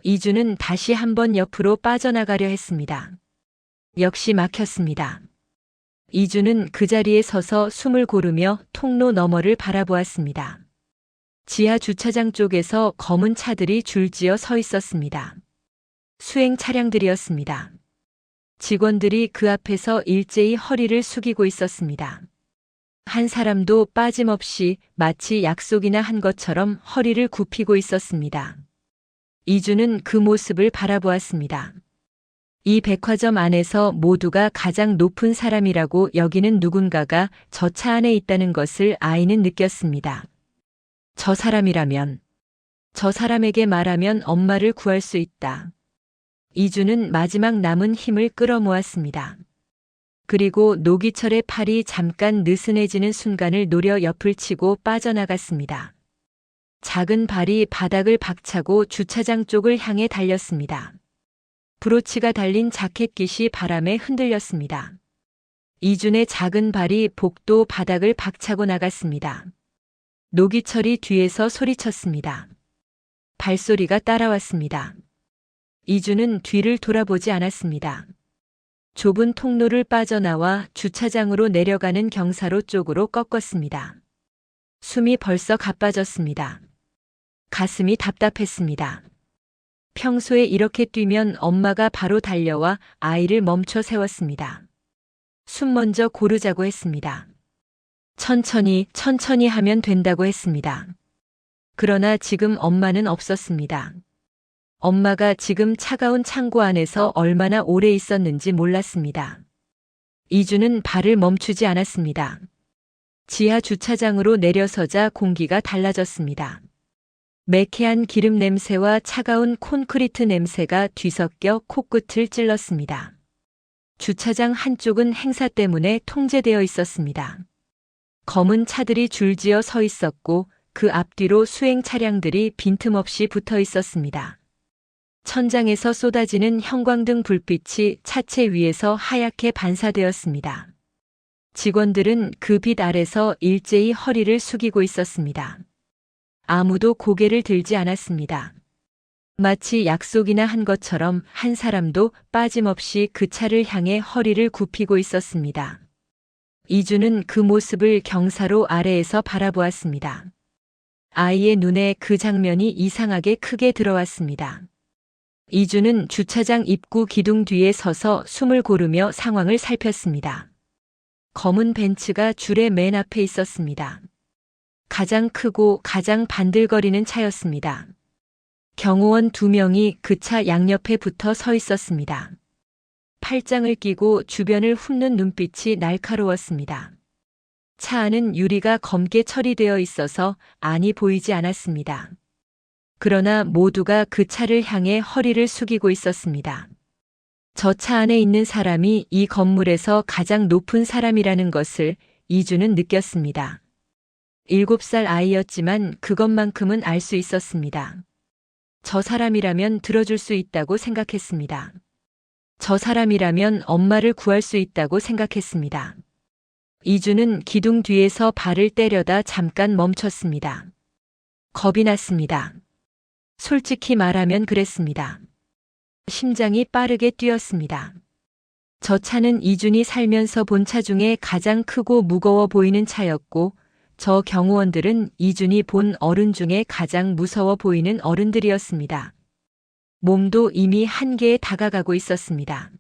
이주는 다시 한번 옆으로 빠져나가려 했습니다. 역시 막혔습니다. 이주는 그 자리에 서서 숨을 고르며 통로 너머를 바라보았습니다. 지하 주차장 쪽에서 검은 차들이 줄지어 서 있었습니다. 수행 차량들이었습니다. 직원들이 그 앞에서 일제히 허리를 숙이고 있었습니다. 한 사람도 빠짐없이 마치 약속이나 한 것처럼 허리를 굽히고 있었습니다. 이주는 그 모습을 바라보았습니다. 이 백화점 안에서 모두가 가장 높은 사람이라고 여기는 누군가가 저 차 안에 있다는 것을 아이는 느꼈습니다. 저 사람이라면, 저 사람에게 말하면 엄마를 구할 수 있다. 이주는 마지막 남은 힘을 끌어모았습니다. 그리고 노기철의 팔이 잠깐 느슨해지는 순간을 노려 옆을 치고 빠져나갔습니다. 작은 발이 바닥을 박차고 주차장 쪽을 향해 달렸습니다. 브로치가 달린 자켓깃이 바람에 흔들렸습니다. 이준의 작은 발이 복도 바닥을 박차고 나갔습니다. 노기철이 뒤에서 소리쳤습니다. 발소리가 따라왔습니다. 이준은 뒤를 돌아보지 않았습니다. 좁은 통로를 빠져나와 주차장으로 내려가는 경사로 쪽으로 꺾었습니다. 숨이 벌써 가빠졌습니다. 가슴이 답답했습니다. 평소에 이렇게 뛰면 엄마가 바로 달려와 아이를 멈춰 세웠습니다. 숨 먼저 고르자고 했습니다. 천천히 하면 된다고 했습니다. 그러나 지금 엄마는 없었습니다. 엄마가 지금 차가운 창고 안에서 얼마나 오래 있었는지 몰랐습니다. 이주는 발을 멈추지 않았습니다. 지하 주차장으로 내려서자 공기가 달라졌습니다. 매캐한 기름 냄새와 차가운 콘크리트 냄새가 뒤섞여 코끝을 찔렀습니다. 주차장 한쪽은 행사 때문에 통제되어 있었습니다. 검은 차들이 줄지어 서 있었고 그 앞뒤로 수행 차량들이 빈틈없이 붙어 있었습니다. 천장에서 쏟아지는 형광등 불빛이 차체 위에서 하얗게 반사되었습니다. 직원들은 그 빛 아래서 일제히 허리를 숙이고 있었습니다. 아무도 고개를 들지 않았습니다. 마치 약속이나 한 것처럼 한 사람도 빠짐없이 그 차를 향해 허리를 굽히고 있었습니다. 이주는 그 모습을 경사로 아래에서 바라보았습니다. 아이의 눈에 그 장면이 이상하게 크게 들어왔습니다. 이주는 주차장 입구 기둥 뒤에 서서 숨을 고르며 상황을 살폈습니다. 검은 벤츠가 줄의 맨 앞에 있었습니다. 가장 크고 가장 반들거리는 차였습니다. 경호원 2명이 그 차 양옆에 붙어 서 있었습니다. 팔짱을 끼고 주변을 훑는 눈빛이 날카로웠습니다. 차 안은 유리가 검게 처리되어 있어서 안이 보이지 않았습니다. 그러나 모두가 그 차를 향해 허리를 숙이고 있었습니다. 저 차 안에 있는 사람이 이 건물에서 가장 높은 사람이라는 것을 이주는 느꼈습니다. 7살 아이였지만 그것만큼은 알 수 있었습니다. 저 사람이라면 들어줄 수 있다고 생각했습니다. 저 사람이라면 엄마를 구할 수 있다고 생각했습니다. 이주는 기둥 뒤에서 발을 때려다 잠깐 멈췄습니다. 겁이 났습니다. 솔직히 말하면 그랬습니다. 심장이 빠르게 뛰었습니다. 저 차는 이준이 살면서 본 차 중에 가장 크고 무거워 보이는 차였고 저 경호원들은 이준이 본 어른 중에 가장 무서워 보이는 어른들이었습니다. 몸도 이미 한계에 다가가고 있었습니다.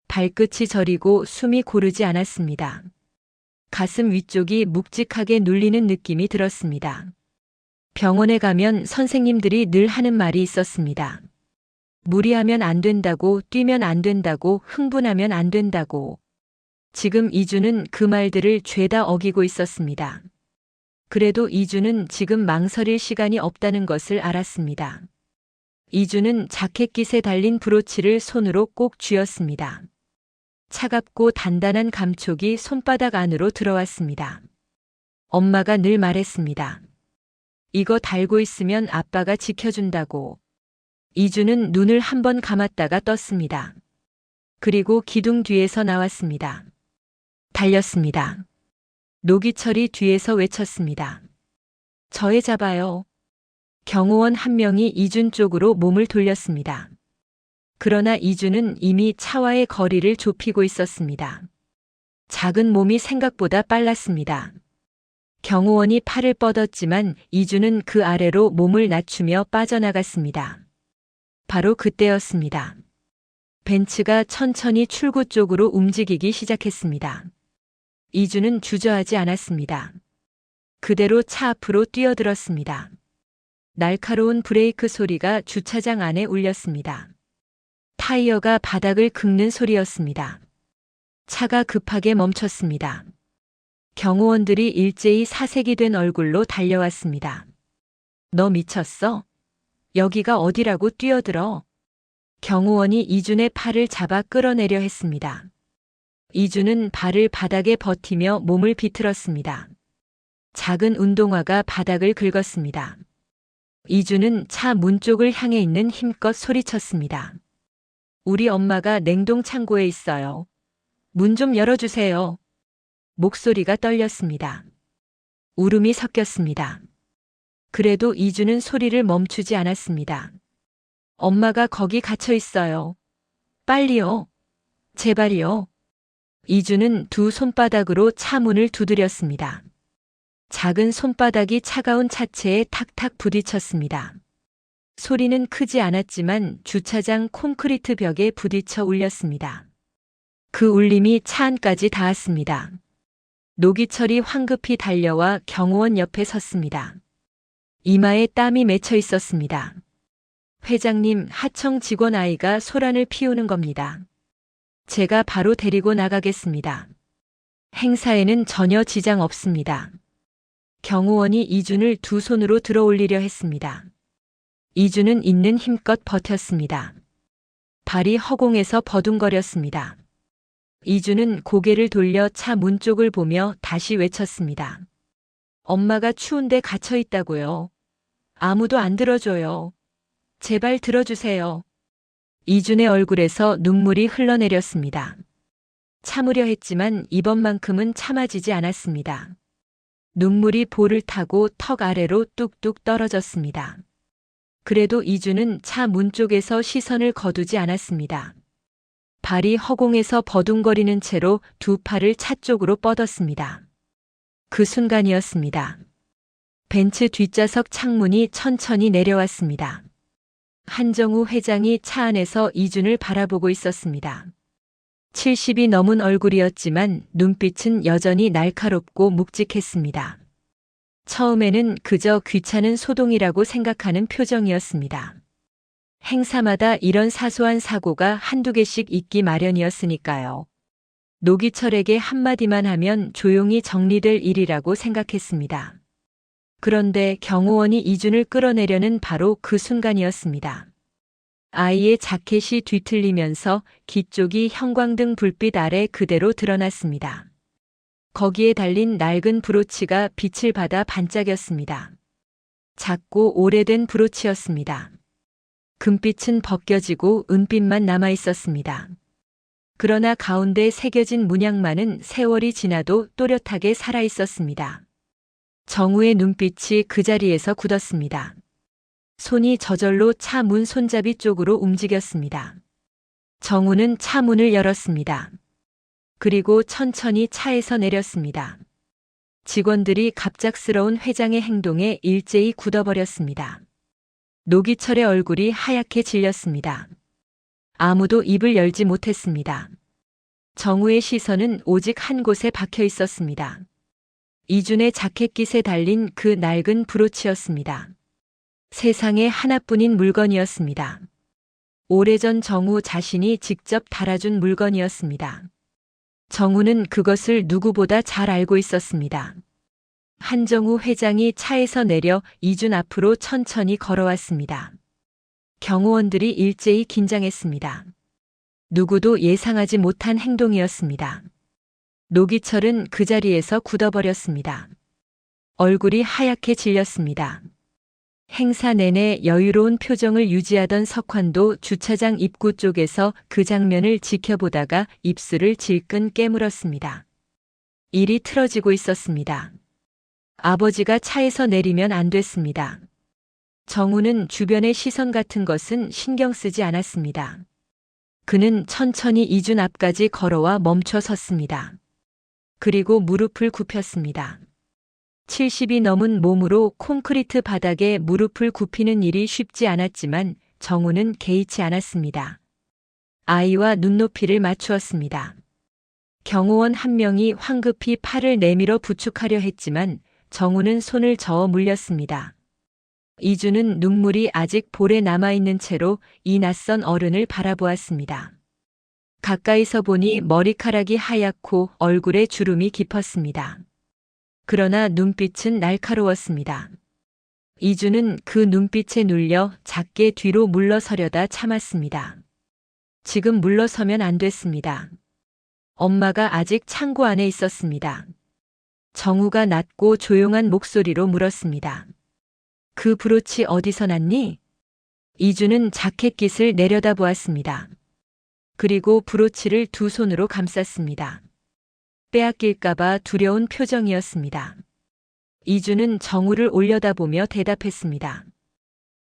발끝이 저리고 숨이 고르지 않았습니다. 가슴 위쪽이 묵직하게 눌리는 느낌이 들었습니다. 병원에 가면 선생님들이 늘 하는 말이 있었습니다. 무리하면 안 된다고, 뛰면 안 된다고, 흥분하면 안 된다고. 지금 이주는 그 말들을 죄다 어기고 있었습니다. 그래도 이주는 지금 망설일 시간이 없다는 것을 알았습니다. 이주는 자켓깃에 달린 브로치를 손으로 꼭 쥐었습니다. 차갑고 단단한 감촉이 손바닥 안으로 들어왔습니다. 엄마가 늘 말했습니다. 이거 달고 있으면 아빠가 지켜준다고. 이주는 눈을 한번 감았다가 떴습니다. 그리고 기둥 뒤에서 나왔습니다. 달렸습니다. 노기철이 뒤에서 외쳤습니다. 저애 잡아요. 경호원 한 명이 이준 쪽으로 몸을 돌렸습니다. 그러나 이준은 이미 차와의 거리를 좁히고 있었습니다. 작은 몸이 생각보다 빨랐습니다. 경호원이 팔을 뻗었지만 이준은 그 아래로 몸을 낮추며 빠져나갔습니다. 바로 그때였습니다. 벤츠가 천천히 출구 쪽으로 움직이기 시작했습니다. 이준은 주저하지 않았습니다. 그대로 차 앞으로 뛰어들었습니다. 날카로운 브레이크 소리가 주차장 안에 울렸습니다. 타이어가 바닥을 긁는 소리였습니다. 차가 급하게 멈췄습니다. 경호원들이 일제히 사색이 된 얼굴로 달려왔습니다. 너 미쳤어? 여기가 어디라고 뛰어들어? 경호원이 이준의 팔을 잡아 끌어내려 했습니다. 이준은 발을 바닥에 버티며 몸을 비틀었습니다. 작은 운동화가 바닥을 긁었습니다. 이준은 차 문 쪽을 향해 있는 힘껏 소리쳤습니다. 우리 엄마가 냉동 창고에 있어요. 문 좀 열어주세요. 목소리가 떨렸습니다. 울음이 섞였습니다. 그래도 이준은 소리를 멈추지 않았습니다. 엄마가 거기 갇혀 있어요. 빨리요. 제발요. 이준은 두 손바닥으로 차 문을 두드렸습니다. 작은 손바닥이 차가운 차체에 탁탁 부딪혔습니다. 소리는 크지 않았지만 주차장 콘크리트 벽에 부딪혀 울렸습니다. 그 울림이 차 안까지 닿았습니다. 노기철이 황급히 달려와 경호원 옆에 섰습니다. 이마에 땀이 맺혀 있었습니다. 회장님, 하청 직원 아이가 소란을 피우는 겁니다. 제가 바로 데리고 나가겠습니다. 행사에는 전혀 지장 없습니다. 경호원이 이준을 두 손으로 들어 올리려 했습니다. 이준은 있는 힘껏 버텼습니다. 발이 허공에서 버둥거렸습니다. 이준은 고개를 돌려 차 문 쪽을 보며 다시 외쳤습니다. 엄마가 추운데 갇혀 있다고요. 아무도 안 들어줘요. 제발 들어주세요. 이준의 얼굴에서 눈물이 흘러내렸습니다. 참으려 했지만 이번만큼은 참아지지 않았습니다. 눈물이 볼을 타고 턱 아래로 뚝뚝 떨어졌습니다. 그래도 이준은 차 문 쪽에서 시선을 거두지 않았습니다. 발이 허공에서 버둥거리는 채로 두 팔을 차 쪽으로 뻗었습니다. 그 순간이었습니다. 벤츠 뒷좌석 창문이 천천히 내려왔습니다. 한정우 회장이 차 안에서 이준을 바라보고 있었습니다. 70이 넘은 얼굴이었지만 눈빛은 여전히 날카롭고 묵직했습니다. 처음에는 그저 귀찮은 소동이라고 생각하는 표정이었습니다. 행사마다 이런 사소한 사고가 한두 개씩 있기 마련이었으니까요. 노기철에게 한마디만 하면 조용히 정리될 일이라고 생각했습니다. 그런데 경호원이 이준을 끌어내려는 바로 그 순간이었습니다. 아이의 자켓이 뒤틀리면서 귀 쪽이 형광등 불빛 아래 그대로 드러났습니다. 거기에 달린 낡은 브로치가 빛을 받아 반짝였습니다. 작고 오래된 브로치였습니다. 금빛은 벗겨지고 은빛만 남아 있었습니다. 그러나 가운데 새겨진 문양만은 세월이 지나도 또렷하게 살아 있었습니다. 정우의 눈빛이 그 자리에서 굳었습니다. 손이 저절로 차 문 손잡이 쪽으로 움직였습니다. 정우는 차 문을 열었습니다. 그리고 천천히 차에서 내렸습니다. 직원들이 갑작스러운 회장의 행동에 일제히 굳어버렸습니다. 노기철의 얼굴이 하얗게 질렸습니다. 아무도 입을 열지 못했습니다. 정우의 시선은 오직 한 곳에 박혀 있었습니다. 이준의 자켓깃에 달린 그 낡은 브로치였습니다. 세상에 하나뿐인 물건이었습니다. 오래전 정우 자신이 직접 달아준 물건이었습니다. 정우는 그것을 누구보다 잘 알고 있었습니다. 한정우 회장이 차에서 내려 이준 앞으로 천천히 걸어왔습니다. 경호원들이 일제히 긴장했습니다. 누구도 예상하지 못한 행동이었습니다. 노기철은 그 자리에서 굳어버렸습니다. 얼굴이 하얗게 질렸습니다. 행사 내내 여유로운 표정을 유지하던 석환도 주차장 입구 쪽에서 그 장면을 지켜보다가 입술을 질끈 깨물었습니다. 일이 틀어지고 있었습니다. 아버지가 차에서 내리면 안 됐습니다. 정우는 주변의 시선 같은 것은 신경 쓰지 않았습니다. 그는 천천히 이준 앞까지 걸어와 멈춰 섰습니다. 그리고 무릎을 굽혔습니다. 70이 넘은 몸으로 콘크리트 바닥에 무릎을 굽히는 일이 쉽지 않았지만 정우는 개의치 않았습니다. 아이와 눈높이를 맞추었습니다. 경호원 한 명이 황급히 팔을 내밀어 부축하려 했지만 정우는 손을 저어 물렸습니다. 이준은 눈물이 아직 볼에 남아있는 채로 이 낯선 어른을 바라보았습니다. 가까이서 보니 머리카락이 하얗고 얼굴에 주름이 깊었습니다. 그러나 눈빛은 날카로웠습니다. 이준은 그 눈빛에 눌려 작게 뒤로 물러서려다 참았습니다. 지금 물러서면 안 됐습니다. 엄마가 아직 창고 안에 있었습니다. 정우가 낮고 조용한 목소리로 물었습니다. 그 브로치 어디서 났니? 이준은 자켓깃을 내려다보았습니다. 그리고 브로치를 두 손으로 감쌌습니다. 빼앗길까봐 두려운 표정이었습니다. 이준은 정우를 올려다보며 대답했습니다.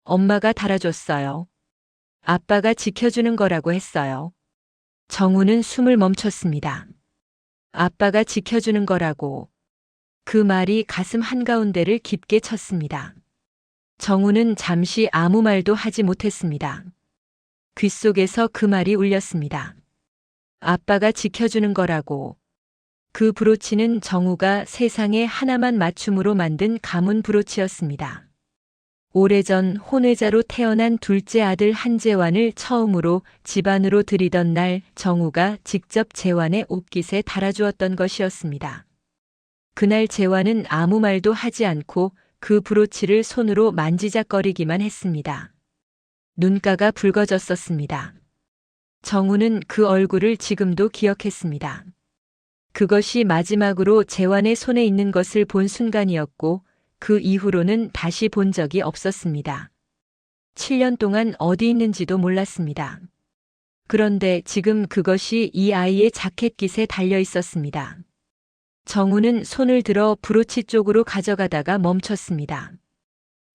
엄마가 달아줬어요. 아빠가 지켜주는 거라고 했어요. 정우는 숨을 멈췄습니다. 아빠가 지켜주는 거라고. 그 말이 가슴 한가운데를 깊게 쳤습니다. 정우는 잠시 아무 말도 하지 못했습니다. 귓속에서 그 말이 울렸습니다. 아빠가 지켜주는 거라고. 그 브로치는 정우가 세상에 하나만 맞춤으로 만든 가문 브로치였습니다. 오래전 혼외자로 태어난 둘째 아들 한재환을 처음으로 집안으로 들이던 날 정우가 직접 재환의 옷깃에 달아주었던 것이었습니다. 그날 재환은 아무 말도 하지 않고 그 브로치를 손으로 만지작거리기만 했습니다. 눈가가 붉어졌었습니다. 정우는 그 얼굴을 지금도 기억했습니다. 그것이 마지막으로 재환의 손에 있는 것을 본 순간이었고 그 이후로는 다시 본 적이 없었습니다. 7년 동안 어디 있는지도 몰랐습니다. 그런데 지금 그것이 이 아이의 자켓깃에 달려 있었습니다. 정우는 손을 들어 브로치 쪽으로 가져가다가 멈췄습니다.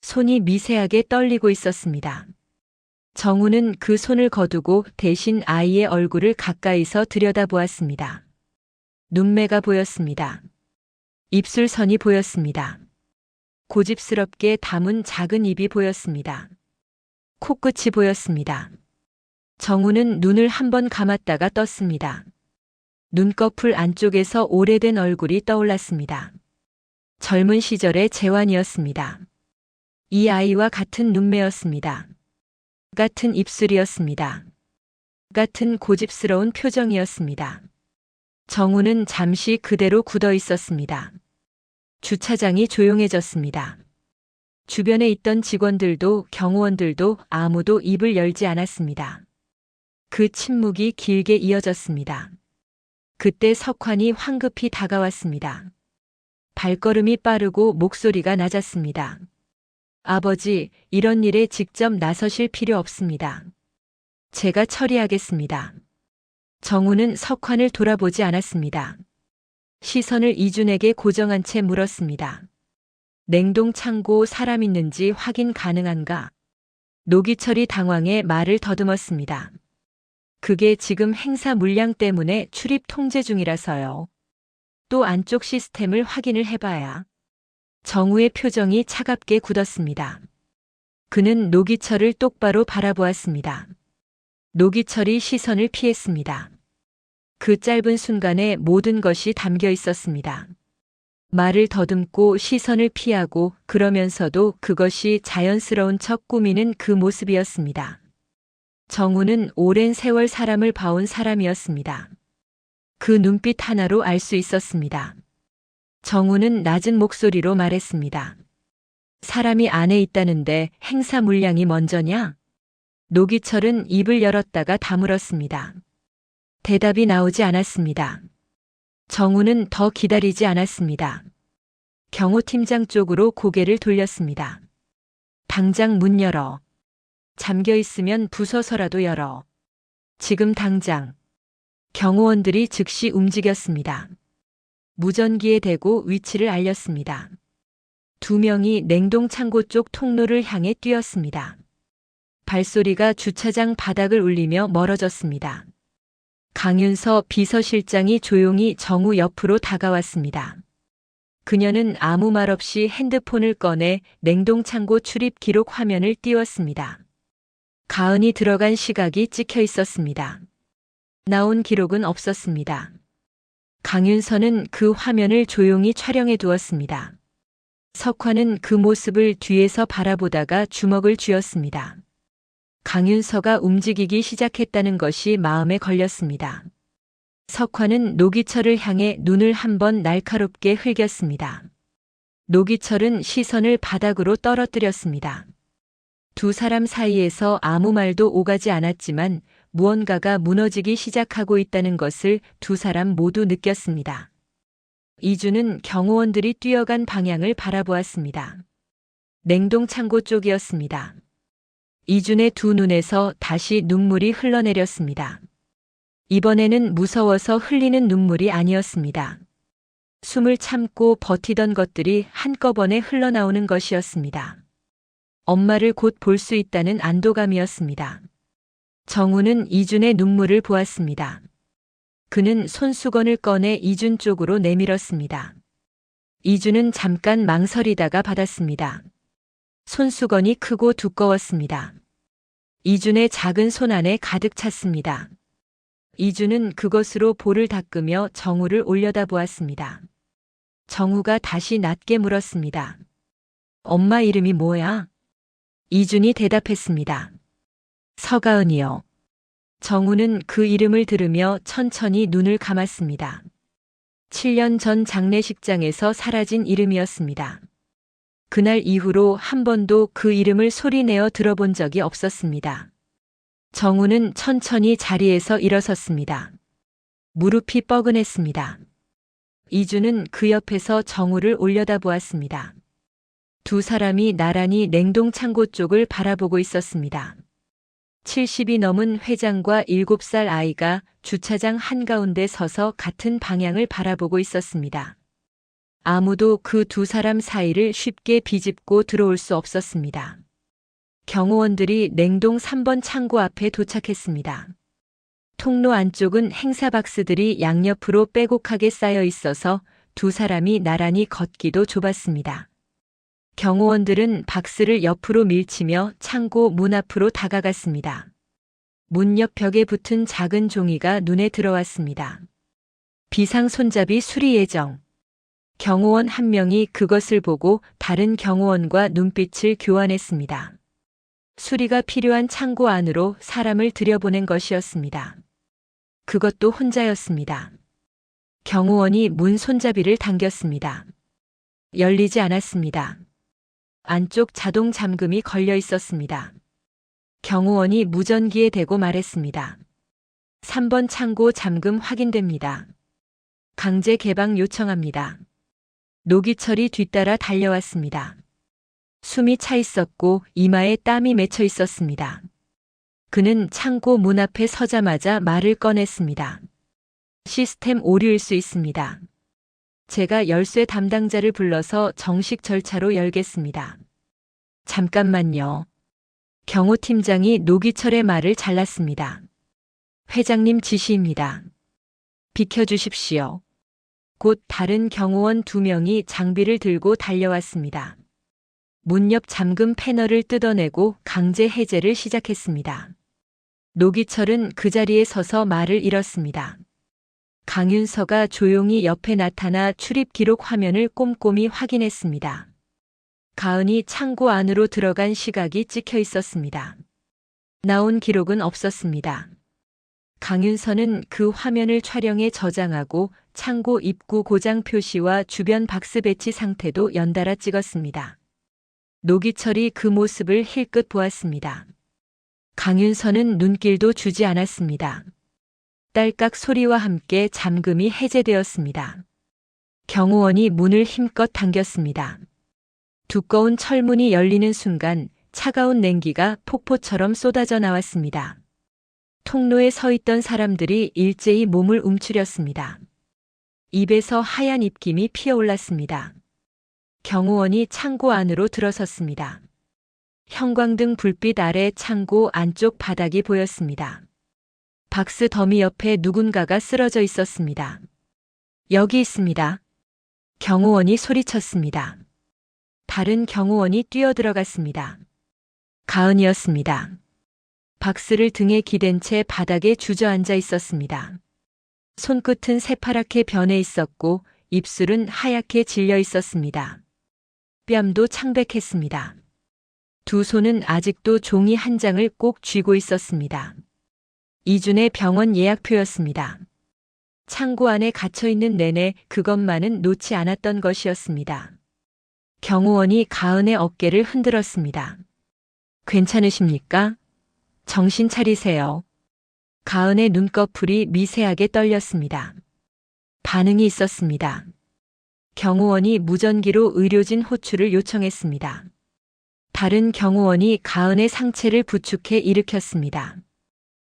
손이 미세하게 떨리고 있었습니다. 정우는 그 손을 거두고 대신 아이의 얼굴을 가까이서 들여다보았습니다. 눈매가 보였습니다. 입술선이 보였습니다. 고집스럽게 담은 작은 입이 보였습니다. 코끝이 보였습니다. 정우는 눈을 한번 감았다가 떴습니다. 눈꺼풀 안쪽에서 오래된 얼굴이 떠올랐습니다. 젊은 시절의 재환이었습니다. 이 아이와 같은 눈매였습니다. 같은 입술이었습니다. 같은 고집스러운 표정이었습니다. 정우는 잠시 그대로 굳어 있었습니다. 주차장이 조용해졌습니다. 주변에 있던 직원들도 경호원들도 아무도 입을 열지 않았습니다. 그 침묵이 길게 이어졌습니다. 그때 석환이 황급히 다가왔습니다. 발걸음이 빠르고 목소리가 낮았습니다. 아버지, 이런 일에 직접 나서실 필요 없습니다. 제가 처리하겠습니다. 정우는 석환을 돌아보지 않았습니다. 시선을 이준에게 고정한 채 물었습니다. 냉동 창고 사람 있는지 확인 가능한가? 노기철이 당황해 말을 더듬었습니다. 그게 지금 행사 물량 때문에 출입 통제 중이라서요. 또 안쪽 시스템을 확인을 해봐야. 정우의 표정이 차갑게 굳었습니다. 그는 노기철을 똑바로 바라보았습니다. 노기철이 시선을 피했습니다. 그 짧은 순간에 모든 것이 담겨 있었습니다. 말을 더듬고 시선을 피하고 그러면서도 그것이 자연스러운 척 꾸미는 그 모습이었습니다. 정우는 오랜 세월 사람을 봐온 사람이었습니다. 그 눈빛 하나로 알 수 있었습니다. 정우는 낮은 목소리로 말했습니다. 사람이 안에 있다는데 행사 물량이 먼저냐? 노기철은 입을 열었다가 다물었습니다. 대답이 나오지 않았습니다. 정우는 더 기다리지 않았습니다. 경호팀장 쪽으로 고개를 돌렸습니다. 당장 문 열어. 잠겨 있으면 부서서라도 열어. 지금 당장. 경호원들이 즉시 움직였습니다. 무전기에 대고 위치를 알렸습니다. 2명이 냉동창고 쪽 통로를 향해 뛰었습니다. 발소리가 주차장 바닥을 울리며 멀어졌습니다. 강윤서 비서실장이 조용히 정우 옆으로 다가왔습니다. 그녀는 아무 말 없이 핸드폰을 꺼내 냉동창고 출입 기록 화면을 띄웠습니다. 가은이 들어간 시각이 찍혀 있었습니다. 나온 기록은 없었습니다. 강윤서는 그 화면을 조용히 촬영해 두었습니다. 석환은 그 모습을 뒤에서 바라보다가 주먹을 쥐었습니다. 강윤서가 움직이기 시작했다는 것이 마음에 걸렸습니다. 석환은 노기철을 향해 눈을 한번 날카롭게 흘겼습니다. 노기철은 시선을 바닥으로 떨어뜨렸습니다. 두 사람 사이에서 아무 말도 오가지 않았지만 무언가가 무너지기 시작하고 있다는 것을 두 사람 모두 느꼈습니다. 이준은 경호원들이 뛰어간 방향을 바라보았습니다. 냉동창고 쪽이었습니다. 이준의 두 눈에서 다시 눈물이 흘러내렸습니다. 이번에는 무서워서 흘리는 눈물이 아니었습니다. 숨을 참고 버티던 것들이 한꺼번에 흘러나오는 것이었습니다. 엄마를 곧 볼 수 있다는 안도감이었습니다. 정우는 이준의 눈물을 보았습니다. 그는 손수건을 꺼내 이준 쪽으로 내밀었습니다. 이준은 잠깐 망설이다가 받았습니다. 손수건이 크고 두꺼웠습니다. 이준의 작은 손 안에 가득 찼습니다. 이준은 그것으로 볼을 닦으며 정우를 올려다보았습니다. 정우가 다시 낮게 물었습니다. 엄마 이름이 뭐야? 이준이 대답했습니다. 서가은이요. 정우는 그 이름을 들으며 천천히 눈을 감았습니다. 7년 전 장례식장에서 사라진 이름이었습니다. 그날 이후로 한 번도 그 이름을 소리내어 들어본 적이 없었습니다. 정우는 천천히 자리에서 일어섰습니다. 무릎이 뻐근했습니다. 이준은 그 옆에서 정우를 올려다보았습니다. 두 사람이 나란히 냉동 창고 쪽을 바라보고 있었습니다. 70이 넘은 회장과 7살 아이가 주차장 한가운데 서서 같은 방향을 바라보고 있었습니다. 아무도 그 두 사람 사이를 쉽게 비집고 들어올 수 없었습니다. 경호원들이 냉동 3번 창고 앞에 도착했습니다. 통로 안쪽은 행사 박스들이 양옆으로 빼곡하게 쌓여 있어서 두 사람이 나란히 걷기도 좁았습니다. 경호원들은 박스를 옆으로 밀치며 창고 문 앞으로 다가갔습니다. 문 옆 벽에 붙은 작은 종이가 눈에 들어왔습니다. 비상 손잡이 수리 예정. 경호원 한 명이 그것을 보고 다른 경호원과 눈빛을 교환했습니다. 수리가 필요한 창고 안으로 사람을 들여보낸 것이었습니다. 그것도 혼자였습니다. 경호원이 문 손잡이를 당겼습니다. 열리지 않았습니다. 안쪽 자동 잠금이 걸려 있었습니다. 경호원이 무전기에 대고 말했습니다. 3번 창고 잠금 확인됩니다. 강제 개방 요청합니다. 노기철이 뒤따라 달려왔습니다. 숨이 차 있었고 이마에 땀이 맺혀 있었습니다. 그는 창고 문 앞에 서자마자 말을 꺼냈습니다. 시스템 오류일 수 있습니다. 제가 열쇠 담당자를 불러서 정식 절차로 열겠습니다. 잠깐만요. 경호팀장이 노기철의 말을 잘랐습니다. 회장님 지시입니다. 비켜주십시오. 곧 다른 경호원 2명이 장비를 들고 달려왔습니다. 문 옆 잠금 패널을 뜯어내고 강제 해제를 시작했습니다. 노기철은 그 자리에 서서 말을 잃었습니다. 강윤서가 조용히 옆에 나타나 출입 기록 화면을 꼼꼼히 확인했습니다. 가은이 창고 안으로 들어간 시각이 찍혀 있었습니다. 나온 기록은 없었습니다. 강윤서는 그 화면을 촬영해 저장하고 창고 입구 고장 표시와 주변 박스 배치 상태도 연달아 찍었습니다. 노기철이 그 모습을 힐끗 보았습니다. 강윤서는 눈길도 주지 않았습니다. 딸깍 소리와 함께 잠금이 해제되었습니다. 경호원이 문을 힘껏 당겼습니다. 두꺼운 철문이 열리는 순간 차가운 냉기가 폭포처럼 쏟아져 나왔습니다. 통로에 서 있던 사람들이 일제히 몸을 움츠렸습니다. 입에서 하얀 입김이 피어올랐습니다. 경호원이 창고 안으로 들어섰습니다. 형광등 불빛 아래 창고 안쪽 바닥이 보였습니다. 박스 더미 옆에 누군가가 쓰러져 있었습니다. 여기 있습니다. 경호원이 소리쳤습니다. 다른 경호원이 뛰어들어갔습니다. 가은이었습니다. 박스를 등에 기댄 채 바닥에 주저앉아 있었습니다. 손끝은 새파랗게 변해 있었고 입술은 하얗게 질려 있었습니다. 뺨도 창백했습니다. 두 손은 아직도 종이 한 장을 꼭 쥐고 있었습니다. 이준의 병원 예약표였습니다. 창고 안에 갇혀 있는 내내 그것만은 놓지 않았던 것이었습니다. 경호원이 가은의 어깨를 흔들었습니다. 괜찮으십니까? 정신 차리세요. 가은의 눈꺼풀이 미세하게 떨렸습니다. 반응이 있었습니다. 경호원이 무전기로 의료진 호출을 요청했습니다. 다른 경호원이 가은의 상체를 부축해 일으켰습니다.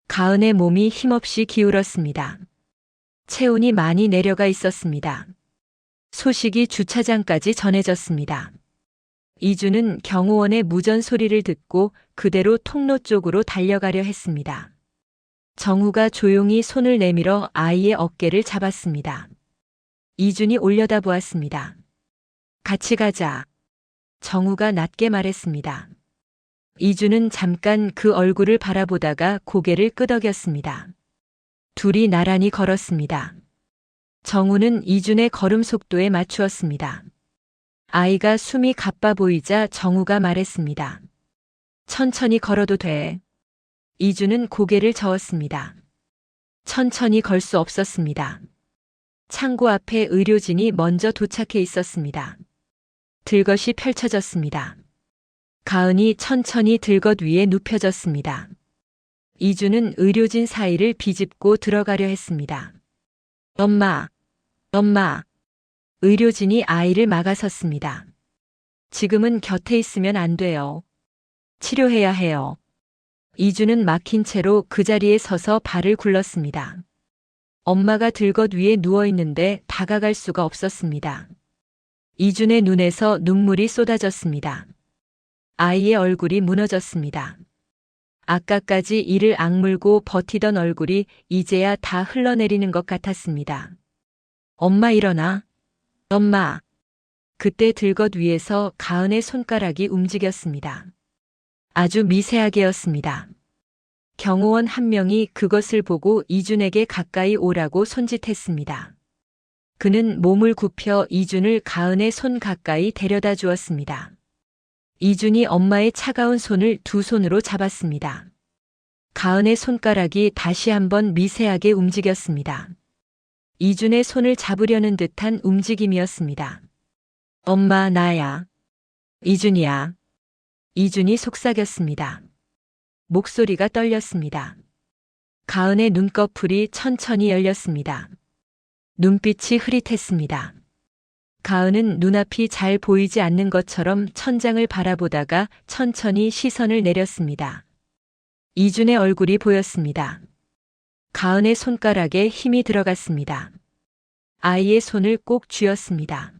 가은의 몸이 힘없이 기울었습니다. 체온이 많이 내려가 있었습니다. 소식이 주차장까지 전해졌습니다. 이준은 경호원의 무전 소리를 듣고 그대로 통로 쪽으로 달려가려 했습니다. 정우가 조용히 손을 내밀어 아이의 어깨를 잡았습니다. 이준이 올려다보았습니다. 같이 가자. 정우가 낮게 말했습니다. 이준은 잠깐 그 얼굴을 바라보다가 고개를 끄덕였습니다. 둘이 나란히 걸었습니다. 정우는 이준의 걸음 속도에 맞추었습니다. 아이가 숨이 가빠 보이자 정우가 말했습니다. 천천히 걸어도 돼. 이주는 고개를 저었습니다. 천천히 걸 수 없었습니다. 창고 앞에 의료진이 먼저 도착해 있었습니다. 들것이 펼쳐졌습니다. 가은이 천천히 들것 위에 눕혀졌습니다. 이주는 의료진 사이를 비집고 들어가려 했습니다. 엄마, 엄마. 의료진이 아이를 막아섰습니다. 지금은 곁에 있으면 안 돼요. 치료해야 해요. 이주는 막힌 채로 그 자리에 서서 발을 굴렀습니다. 엄마가 들것 위에 누워 있는데 다가갈 수가 없었습니다. 이준의 눈에서 눈물이 쏟아졌습니다. 아이의 얼굴이 무너졌습니다. 아까까지 이를 악물고 버티던 얼굴이 이제야 다 흘러내리는 것 같았습니다. 엄마 일어나. 엄마. 그때 들것 위에서 가은의 손가락이 움직였습니다. 아주 미세하게였습니다. 경호원 한 명이 그것을 보고 이준에게 가까이 오라고 손짓했습니다. 그는 몸을 굽혀 이준을 가은의 손 가까이 데려다 주었습니다. 이준이 엄마의 차가운 손을 두 손으로 잡았습니다. 가은의 손가락이 다시 한번 미세하게 움직였습니다. 이준의 손을 잡으려는 듯한 움직임이었습니다. 엄마, 나야. 이준이야. 이준이 속삭였습니다. 목소리가 떨렸습니다. 가은의 눈꺼풀이 천천히 열렸습니다. 눈빛이 흐릿했습니다. 가은은 눈앞이 잘 보이지 않는 것처럼 천장을 바라보다가 천천히 시선을 내렸습니다. 이준의 얼굴이 보였습니다. 가은의 손가락에 힘이 들어갔습니다. 아이의 손을 꼭 쥐었습니다.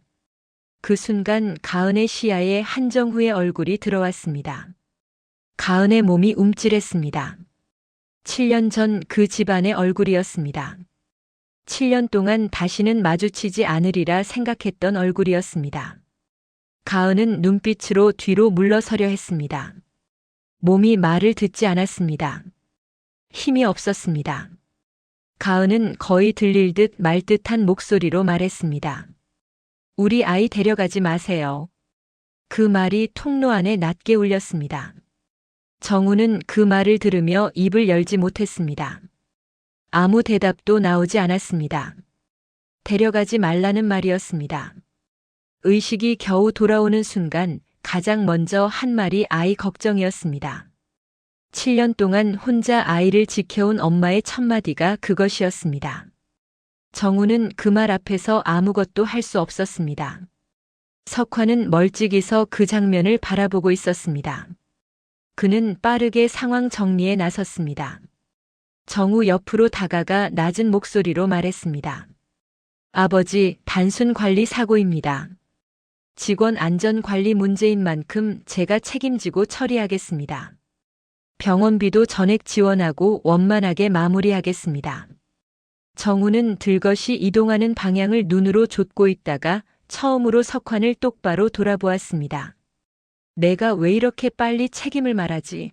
그 순간 가은의 시야에 한정후의 얼굴이 들어왔습니다. 가은의 몸이 움찔했습니다. 7년 전 그 집안의 얼굴이었습니다. 7년 동안 다시는 마주치지 않으리라 생각했던 얼굴이었습니다. 가은은 눈빛으로 뒤로 물러서려 했습니다. 몸이 말을 듣지 않았습니다. 힘이 없었습니다. 가은은 거의 들릴 듯 말 듯한 목소리로 말했습니다. 우리 아이 데려가지 마세요. 그 말이 통로 안에 낮게 울렸습니다. 정우는 그 말을 들으며 입을 열지 못했습니다. 아무 대답도 나오지 않았습니다. 데려가지 말라는 말이었습니다. 의식이 겨우 돌아오는 순간 가장 먼저 한 말이 아이 걱정이었습니다. 7년 동안 혼자 아이를 지켜온 엄마의 첫마디가 그것이었습니다. 정우는 그 말 앞에서 아무것도 할 수 없었습니다. 석화는 멀찍이서 그 장면을 바라보고 있었습니다. 그는 빠르게 상황 정리에 나섰습니다. 정우 옆으로 다가가 낮은 목소리로 말했습니다. 아버지, 단순 관리 사고입니다. 직원 안전 관리 문제인 만큼 제가 책임지고 처리하겠습니다. 병원비도 전액 지원하고 원만하게 마무리하겠습니다. 정우는 들것이 이동하는 방향을 눈으로 좇고 있다가 처음으로 석환을 똑바로 돌아보았습니다. 내가 왜 이렇게 빨리 책임을 말하지?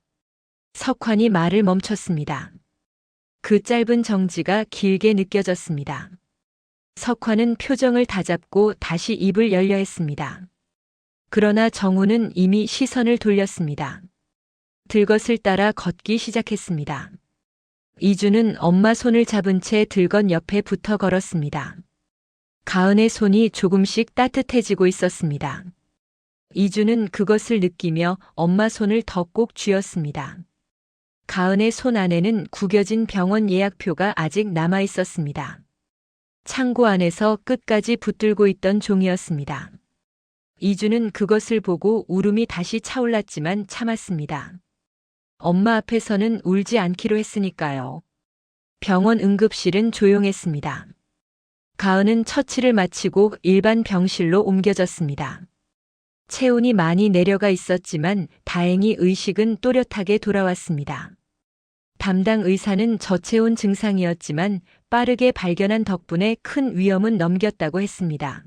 석환이 말을 멈췄습니다. 그 짧은 정지가 길게 느껴졌습니다. 석환은 표정을 다잡고 다시 입을 열려 했습니다. 그러나 정우는 이미 시선을 돌렸습니다. 들것을 따라 걷기 시작했습니다. 이주는 엄마 손을 잡은 채 들것 옆에 붙어 걸었습니다. 가은의 손이 조금씩 따뜻해지고 있었습니다. 이주는 그것을 느끼며 엄마 손을 더 꼭 쥐었습니다. 가은의 손 안에는 구겨진 병원 예약표가 아직 남아 있었습니다. 창고 안에서 끝까지 붙들고 있던 종이었습니다. 이주는 그것을 보고 울음이 다시 차올랐지만 참았습니다. 엄마 앞에서는 울지 않기로 했으니까요. 병원 응급실은 조용했습니다. 가은은 처치를 마치고 일반 병실로 옮겨졌습니다. 체온이 많이 내려가 있었지만 다행히 의식은 또렷하게 돌아왔습니다. 담당 의사는 저체온 증상이었지만 빠르게 발견한 덕분에 큰 위험은 넘겼다고 했습니다.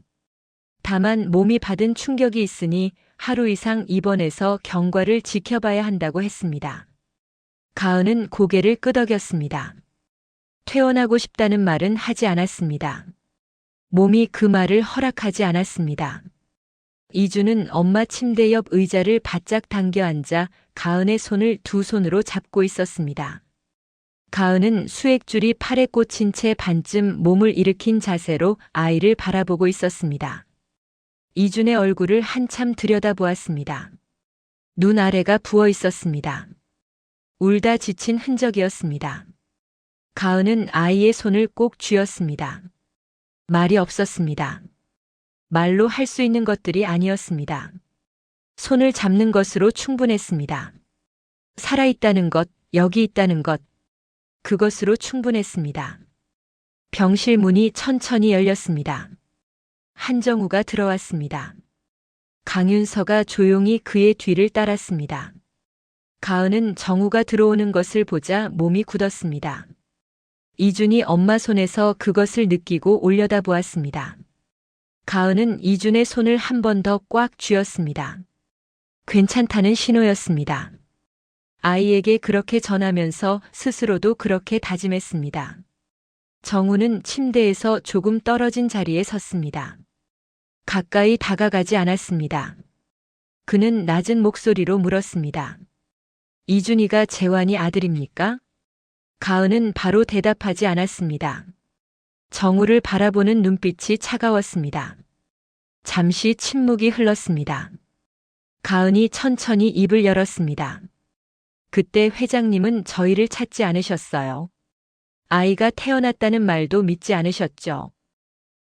다만 몸이 받은 충격이 있으니 하루 이상 입원해서 경과를 지켜봐야 한다고 했습니다. 가은은 고개를 끄덕였습니다. 퇴원하고 싶다는 말은 하지 않았습니다. 몸이 그 말을 허락하지 않았습니다. 이주는 엄마 침대 옆 의자를 바짝 당겨 앉아 가은의 손을 두 손으로 잡고 있었습니다. 가은은 수액줄이 팔에 꽂힌 채 반쯤 몸을 일으킨 자세로 아이를 바라보고 있었습니다. 이준의 얼굴을 한참 들여다보았습니다. 눈 아래가 부어 있었습니다. 울다 지친 흔적이었습니다. 가은은 아이의 손을 꼭 쥐었습니다. 말이 없었습니다. 말로 할 수 있는 것들이 아니었습니다. 손을 잡는 것으로 충분했습니다. 살아있다는 것, 여기 있다는 것, 그것으로 충분했습니다. 병실 문이 천천히 열렸습니다. 한정우가 들어왔습니다. 강윤서가 조용히 그의 뒤를 따랐습니다. 가은은 정우가 들어오는 것을 보자 몸이 굳었습니다. 이준이 엄마 손에서 그것을 느끼고 올려다보았습니다. 가은은 이준의 손을 한 번 더 꽉 쥐었습니다. 괜찮다는 신호였습니다. 아이에게 그렇게 전하면서 스스로도 그렇게 다짐했습니다. 정우는 침대에서 조금 떨어진 자리에 섰습니다. 가까이 다가가지 않았습니다. 그는 낮은 목소리로 물었습니다. 이준이가 재환이 아들입니까? 가은은 바로 대답하지 않았습니다. 정우를 바라보는 눈빛이 차가웠습니다. 잠시 침묵이 흘렀습니다. 가은이 천천히 입을 열었습니다. 그때 회장님은 저희를 찾지 않으셨어요. 아이가 태어났다는 말도 믿지 않으셨죠.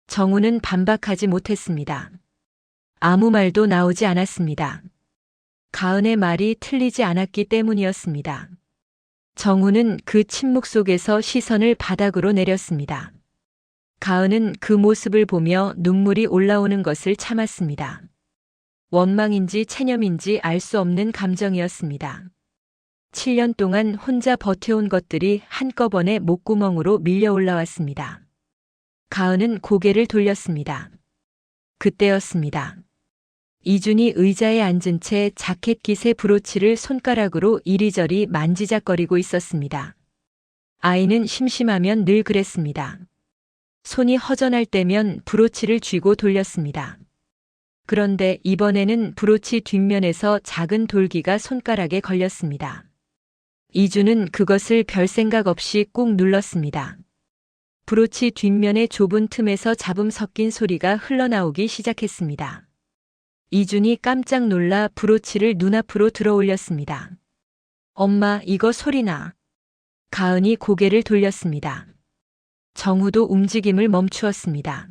정우는 반박하지 못했습니다. 아무 말도 나오지 않았습니다. 가은의 말이 틀리지 않았기 때문이었습니다. 정우는 그 침묵 속에서 시선을 바닥으로 내렸습니다. 가은은 그 모습을 보며 눈물이 올라오는 것을 참았습니다. 원망인지 체념인지 알 수 없는 감정이었습니다. 7년 동안 혼자 버텨온 것들이 한꺼번에 목구멍으로 밀려 올라왔습니다. 가은은 고개를 돌렸습니다. 그때였습니다. 이준이 의자에 앉은 채 자켓 깃의 브로치를 손가락으로 이리저리 만지작거리고 있었습니다. 아이는 심심하면 늘 그랬습니다. 손이 허전할 때면 브로치를 쥐고 돌렸습니다. 그런데 이번에는 브로치 뒷면에서 작은 돌기가 손가락에 걸렸습니다. 이준은 그것을 별 생각 없이 꾹 눌렀습니다. 브로치 뒷면의 좁은 틈에서 잡음 섞인 소리가 흘러나오기 시작했습니다. 이준이 깜짝 놀라 브로치를 눈앞으로 들어 올렸습니다. 엄마, 이거 소리나. 가은이 고개를 돌렸습니다. 정우도 움직임을 멈추었습니다.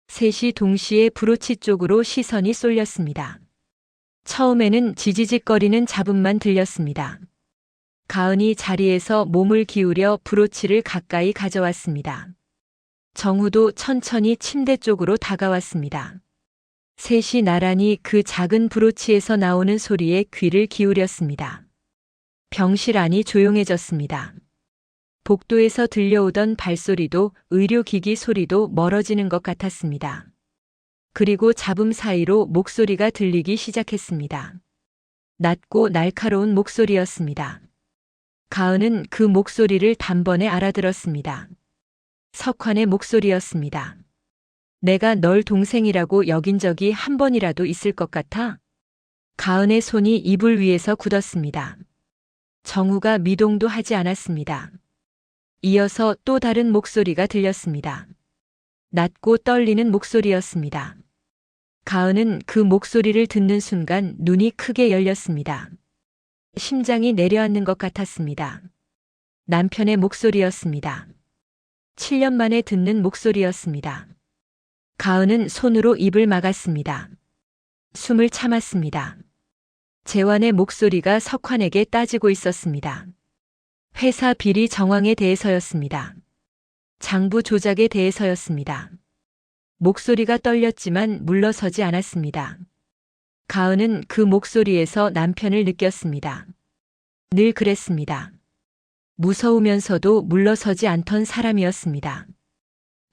셋이 동시에 브로치 쪽으로 시선이 쏠렸습니다. 처음에는 지지직거리는 잡음만 들렸습니다. 가은이 자리에서 몸을 기울여 브로치를 가까이 가져왔습니다. 정우도 천천히 침대 쪽으로 다가왔습니다. 셋이 나란히 그 작은 브로치에서 나오는 소리에 귀를 기울였습니다. 병실 안이 조용해졌습니다. 복도에서 들려오던 발소리도 의료기기 소리도 멀어지는 것 같았습니다. 그리고 잡음 사이로 목소리가 들리기 시작했습니다. 낮고 날카로운 목소리였습니다. 가은은 그 목소리를 단번에 알아들었습니다. 석환의 목소리였습니다. 내가 널 동생이라고 여긴 적이 한 번이라도 있을 것 같아? 가은의 손이 이불 위에서 굳었습니다. 정우가 미동도 하지 않았습니다. 이어서 또 다른 목소리가 들렸습니다. 낮고 떨리는 목소리였습니다. 가은은 그 목소리를 듣는 순간 눈이 크게 열렸습니다. 심장이 내려앉는 것 같았습니다. 남편의 목소리였습니다. 7년 만에 듣는 목소리였습니다. 가은은 손으로 입을 막았습니다. 숨을 참았습니다. 재환의 목소리가 석환에게 따지고 있었습니다. 회사 비리 정황에 대해서였습니다. 장부 조작에 대해서였습니다. 목소리가 떨렸지만 물러서지 않았습니다. 가은은 그 목소리에서 남편을 느꼈습니다. 늘 그랬습니다. 무서우면서도 물러서지 않던 사람이었습니다.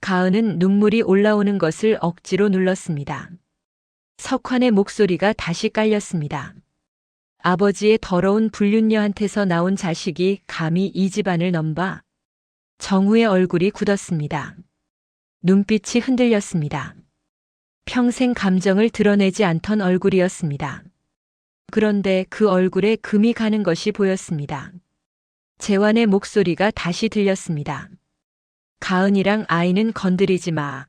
가은은 눈물이 올라오는 것을 억지로 눌렀습니다. 석환의 목소리가 다시 깔렸습니다. 아버지의 더러운 불륜녀한테서 나온 자식이 감히 이 집안을 넘봐. 정우의 얼굴이 굳었습니다. 눈빛이 흔들렸습니다. 평생 감정을 드러내지 않던 얼굴이었습니다. 그런데 그 얼굴에 금이 가는 것이 보였습니다. 재환의 목소리가 다시 들렸습니다. 가은이랑 아이는 건드리지 마.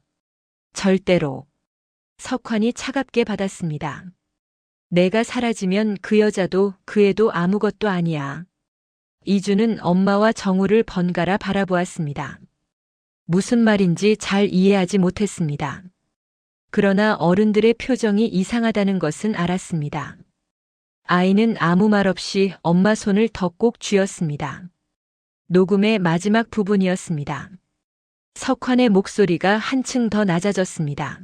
절대로. 석환이 차갑게 받았습니다. 내가 사라지면 그 여자도 그 애도 아무것도 아니야. 이주는 엄마와 정우를 번갈아 바라보았습니다. 무슨 말인지 잘 이해하지 못했습니다. 그러나 어른들의 표정이 이상하다는 것은 알았습니다. 아이는 아무 말 없이 엄마 손을 더 꼭 쥐었습니다. 녹음의 마지막 부분이었습니다. 석환의 목소리가 한층 더 낮아졌습니다.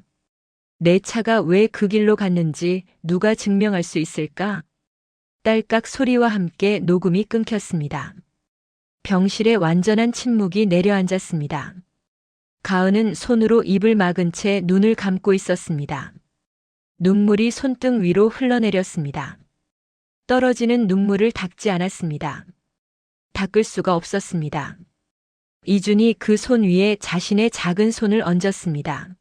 내 차가 왜 그 길로 갔는지 누가 증명할 수 있을까? 딸깍 소리와 함께 녹음이 끊겼습니다. 병실에 완전한 침묵이 내려앉았습니다. 가은은 손으로 입을 막은 채 눈을 감고 있었습니다. 눈물이 손등 위로 흘러내렸습니다. 떨어지는 눈물을 닦지 않았습니다. 닦을 수가 없었습니다. 이준이 그 손 위에 자신의 작은 손을 얹었습니다.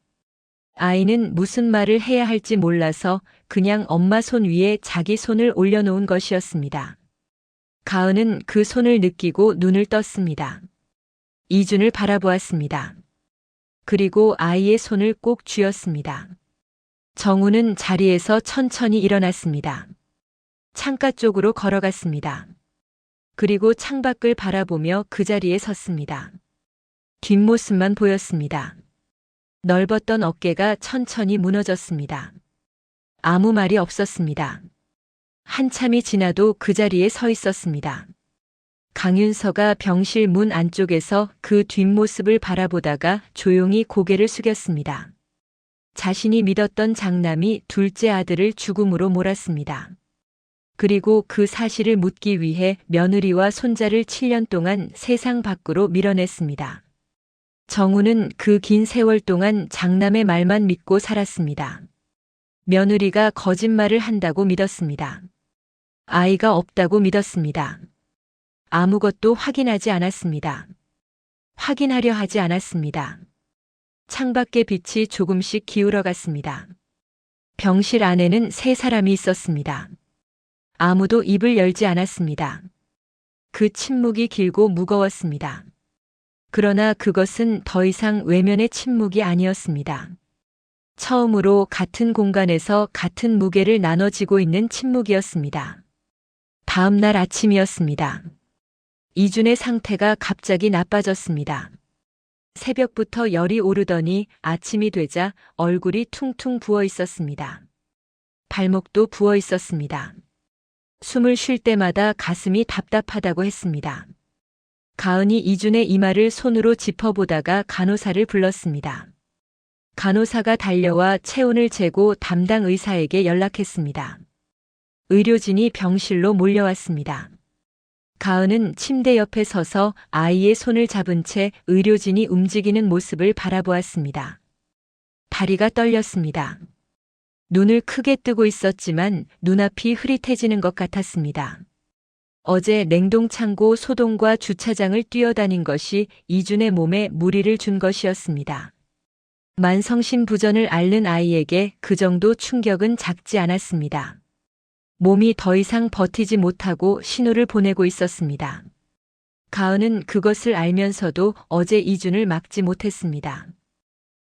아이는 무슨 말을 해야 할지 몰라서 그냥 엄마 손 위에 자기 손을 올려놓은 것이었습니다. 가은은 그 손을 느끼고 눈을 떴습니다. 이준을 바라보았습니다. 그리고 아이의 손을 꼭 쥐었습니다. 정우는 자리에서 천천히 일어났습니다. 창가 쪽으로 걸어갔습니다. 그리고 창밖을 바라보며 그 자리에 섰습니다. 뒷모습만 보였습니다. 넓었던 어깨가 천천히 무너졌습니다. 아무 말이 없었습니다. 한참이 지나도 그 자리에 서 있었습니다. 강윤서가 병실 문 안쪽에서 그 뒷모습을 바라보다가 조용히 고개를 숙였습니다. 자신이 믿었던 장남이 둘째 아들을 죽음으로 몰았습니다. 그리고 그 사실을 묻기 위해 며느리와 손자를 7년 동안 세상 밖으로 밀어냈습니다. 정우는 그 긴 세월 동안 장남의 말만 믿고 살았습니다. 며느리가 거짓말을 한다고 믿었습니다. 아이가 없다고 믿었습니다. 아무것도 확인하지 않았습니다. 확인하려 하지 않았습니다. 창밖의 빛이 조금씩 기울어갔습니다. 병실 안에는 3사람이 있었습니다. 아무도 입을 열지 않았습니다. 그 침묵이 길고 무거웠습니다. 그러나 그것은 더 이상 외면의 침묵이 아니었습니다. 처음으로 같은 공간에서 같은 무게를 나눠지고 있는 침묵이었습니다. 다음 날 아침이었습니다. 이준의 상태가 갑자기 나빠졌습니다. 새벽부터 열이 오르더니 아침이 되자 얼굴이 퉁퉁 부어 있었습니다. 발목도 부어 있었습니다. 숨을 쉴 때마다 가슴이 답답하다고 했습니다. 가은이 이준의 이마를 손으로 짚어보다가 간호사를 불렀습니다. 간호사가 달려와 체온을 재고 담당 의사에게 연락했습니다. 의료진이 병실로 몰려왔습니다. 가은은 침대 옆에 서서 아이의 손을 잡은 채 의료진이 움직이는 모습을 바라보았습니다. 다리가 떨렸습니다. 눈을 크게 뜨고 있었지만 눈앞이 흐릿해지는 것 같았습니다. 어제 냉동창고 소동과 주차장을 뛰어다닌 것이 이준의 몸에 무리를 준 것이었습니다. 만성심부전을 앓는 아이에게 그 정도 충격은 작지 않았습니다. 몸이 더 이상 버티지 못하고 신호를 보내고 있었습니다. 가은은 그것을 알면서도 어제 이준을 막지 못했습니다.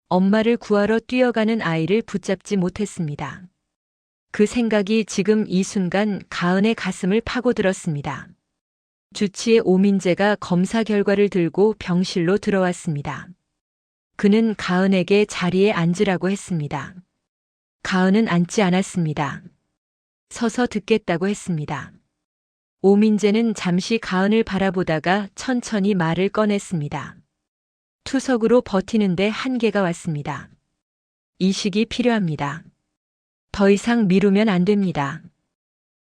엄마를 구하러 뛰어가는 아이를 붙잡지 못했습니다. 그 생각이 지금 이 순간 가은의 가슴을 파고들었습니다. 주치의 오민재가 검사 결과를 들고 병실로 들어왔습니다. 그는 가은에게 자리에 앉으라고 했습니다. 가은은 앉지 않았습니다. 서서 듣겠다고 했습니다. 오민재는 잠시 가은을 바라보다가 천천히 말을 꺼냈습니다. 투석으로 버티는데 한계가 왔습니다. 이식이 필요합니다. 더 이상 미루면 안 됩니다.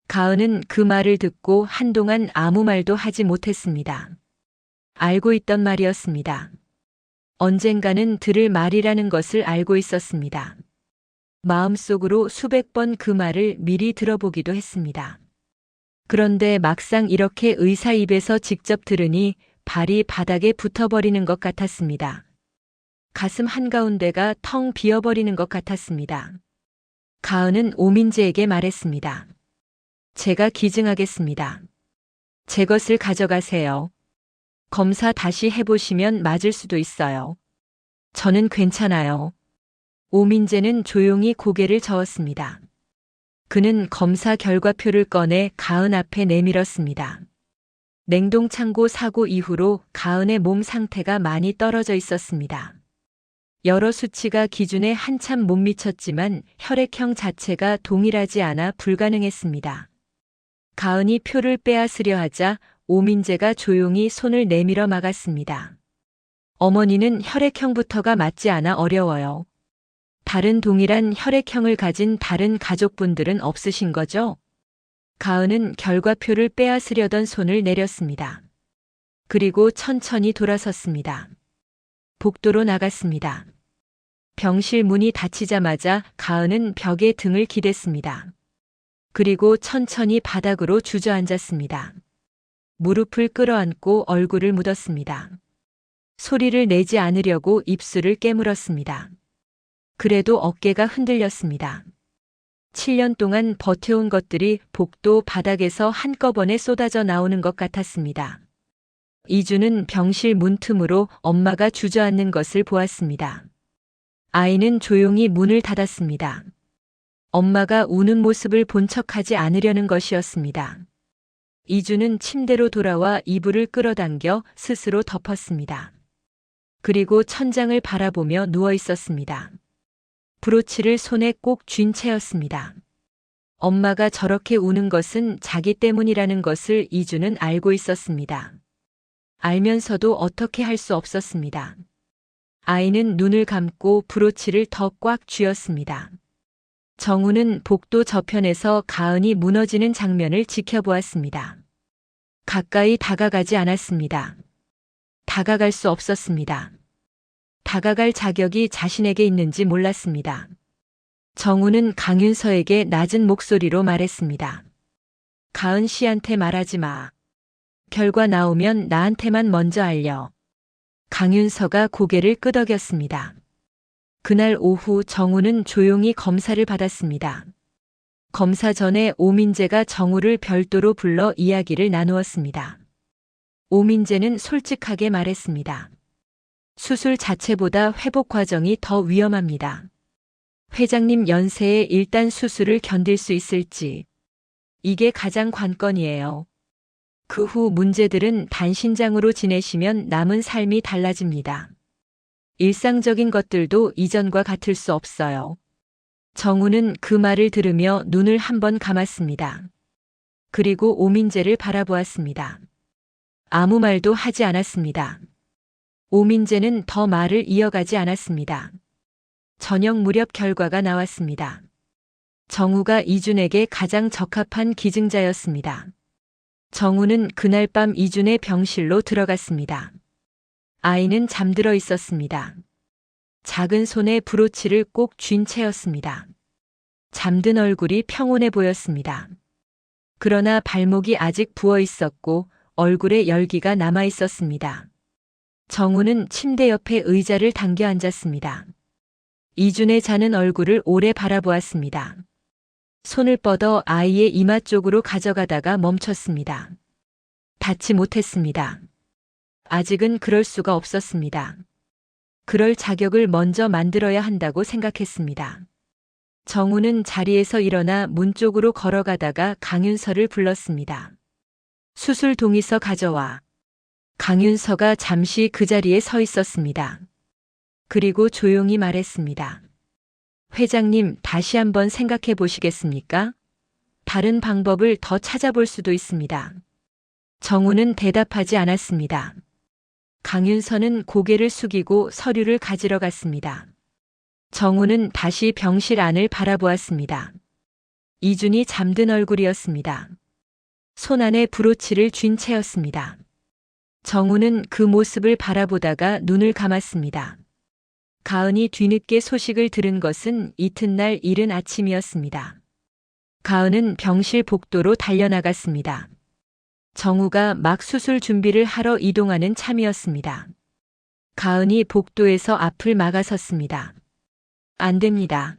가은은 그 말을 듣고 한동안 아무 말도 하지 못했습니다. 알고 있던 말이었습니다. 언젠가는 들을 말이라는 것을 알고 있었습니다. 마음속으로 수백 번 그 말을 미리 들어보기도 했습니다. 그런데 막상 이렇게 의사 입에서 직접 들으니 발이 바닥에 붙어버리는 것 같았습니다. 가슴 한가운데가 텅 비어버리는 것 같았습니다. 가은은 오민재에게 말했습니다. 제가 기증하겠습니다. 제 것을 가져가세요. 검사 다시 해보시면 맞을 수도 있어요. 저는 괜찮아요. 오민재는 조용히 고개를 저었습니다. 그는 검사 결과표를 꺼내 가은 앞에 내밀었습니다. 냉동창고 사고 이후로 가은의 몸 상태가 많이 떨어져 있었습니다. 여러 수치가 기준에 한참 못 미쳤지만 혈액형 자체가 동일하지 않아 불가능했습니다. 가은이 표를 빼앗으려 하자 오민재가 조용히 손을 내밀어 막았습니다. 어머니는 혈액형부터가 맞지 않아 어려워요. 다른 동일한 혈액형을 가진 다른 가족분들은 없으신 거죠? 가은은 결과표를 빼앗으려던 손을 내렸습니다. 그리고 천천히 돌아섰습니다. 복도로 나갔습니다. 병실 문이 닫히자마자 가은은 벽에 등을 기댔습니다. 그리고 천천히 바닥으로 주저앉았습니다. 무릎을 끌어안고 얼굴을 묻었습니다. 소리를 내지 않으려고 입술을 깨물었습니다. 그래도 어깨가 흔들렸습니다. 7년 동안 버텨온 것들이 복도 바닥에서 한꺼번에 쏟아져 나오는 것 같았습니다. 이주는 병실 문틈으로 엄마가 주저앉는 것을 보았습니다. 아이는 조용히 문을 닫았습니다. 엄마가 우는 모습을 본 척하지 않으려는 것이었습니다. 이주는 침대로 돌아와 이불을 끌어당겨 스스로 덮었습니다. 그리고 천장을 바라보며 누워 있었습니다. 브로치를 손에 꼭 쥔 채였습니다. 엄마가 저렇게 우는 것은 자기 때문이라는 것을 이주는 알고 있었습니다. 알면서도 어떻게 할 수 없었습니다. 아이는 눈을 감고 브로치를 더 꽉 쥐었습니다. 정우는 복도 저편에서 가은이 무너지는 장면을 지켜보았습니다. 가까이 다가가지 않았습니다. 다가갈 수 없었습니다. 다가갈 자격이 자신에게 있는지 몰랐습니다. 정우는 강윤서에게 낮은 목소리로 말했습니다. 가은 씨한테 말하지 마. 결과 나오면 나한테만 먼저 알려. 강윤서가 고개를 끄덕였습니다. 그날 오후 정우는 조용히 검사를 받았습니다. 검사 전에 오민재가 정우를 별도로 불러 이야기를 나누었습니다. 오민재는 솔직하게 말했습니다. 수술 자체보다 회복 과정이 더 위험합니다. 회장님 연세에 일단 수술을 견딜 수 있을지. 이게 가장 관건이에요. 그 후 문제들은 단신장으로 지내시면 남은 삶이 달라집니다. 일상적인 것들도 이전과 같을 수 없어요. 정우는 그 말을 들으며 눈을 한번 감았습니다. 그리고 오민재를 바라보았습니다. 아무 말도 하지 않았습니다. 오민재는 더 말을 이어가지 않았습니다. 저녁 무렵 결과가 나왔습니다. 정우가 이준에게 가장 적합한 기증자였습니다. 정우는 그날 밤 이준의 병실로 들어갔습니다. 아이는 잠들어 있었습니다. 작은 손에 브로치를 꼭 쥔 채였습니다. 잠든 얼굴이 평온해 보였습니다. 그러나 발목이 아직 부어 있었고 얼굴에 열기가 남아 있었습니다. 정우는 침대 옆에 의자를 당겨 앉았습니다. 이준의 자는 얼굴을 오래 바라보았습니다. 손을 뻗어 아이의 이마 쪽으로 가져가다가 멈췄습니다. 닿지 못했습니다. 아직은 그럴 수가 없었습니다. 그럴 자격을 먼저 만들어야 한다고 생각했습니다. 정우는 자리에서 일어나 문 쪽으로 걸어가다가 강윤서를 불렀습니다. 수술 동의서 가져와. 강윤서가 잠시 그 자리에 서 있었습니다. 그리고 조용히 말했습니다. 회장님, 다시 한번 생각해 보시겠습니까? 다른 방법을 더 찾아볼 수도 있습니다. 정우는 대답하지 않았습니다. 강윤서는 고개를 숙이고 서류를 가지러 갔습니다. 정우는 다시 병실 안을 바라보았습니다. 이준이 잠든 얼굴이었습니다. 손 안에 브로치를 쥔 채였습니다. 정우는 그 모습을 바라보다가 눈을 감았습니다. 가은이 뒤늦게 소식을 들은 것은 이튿날 이른 아침이었습니다. 가은은 병실 복도로 달려나갔습니다. 정우가 막 수술 준비를 하러 이동하는 참이었습니다. 가은이 복도에서 앞을 막아섰습니다. 안 됩니다.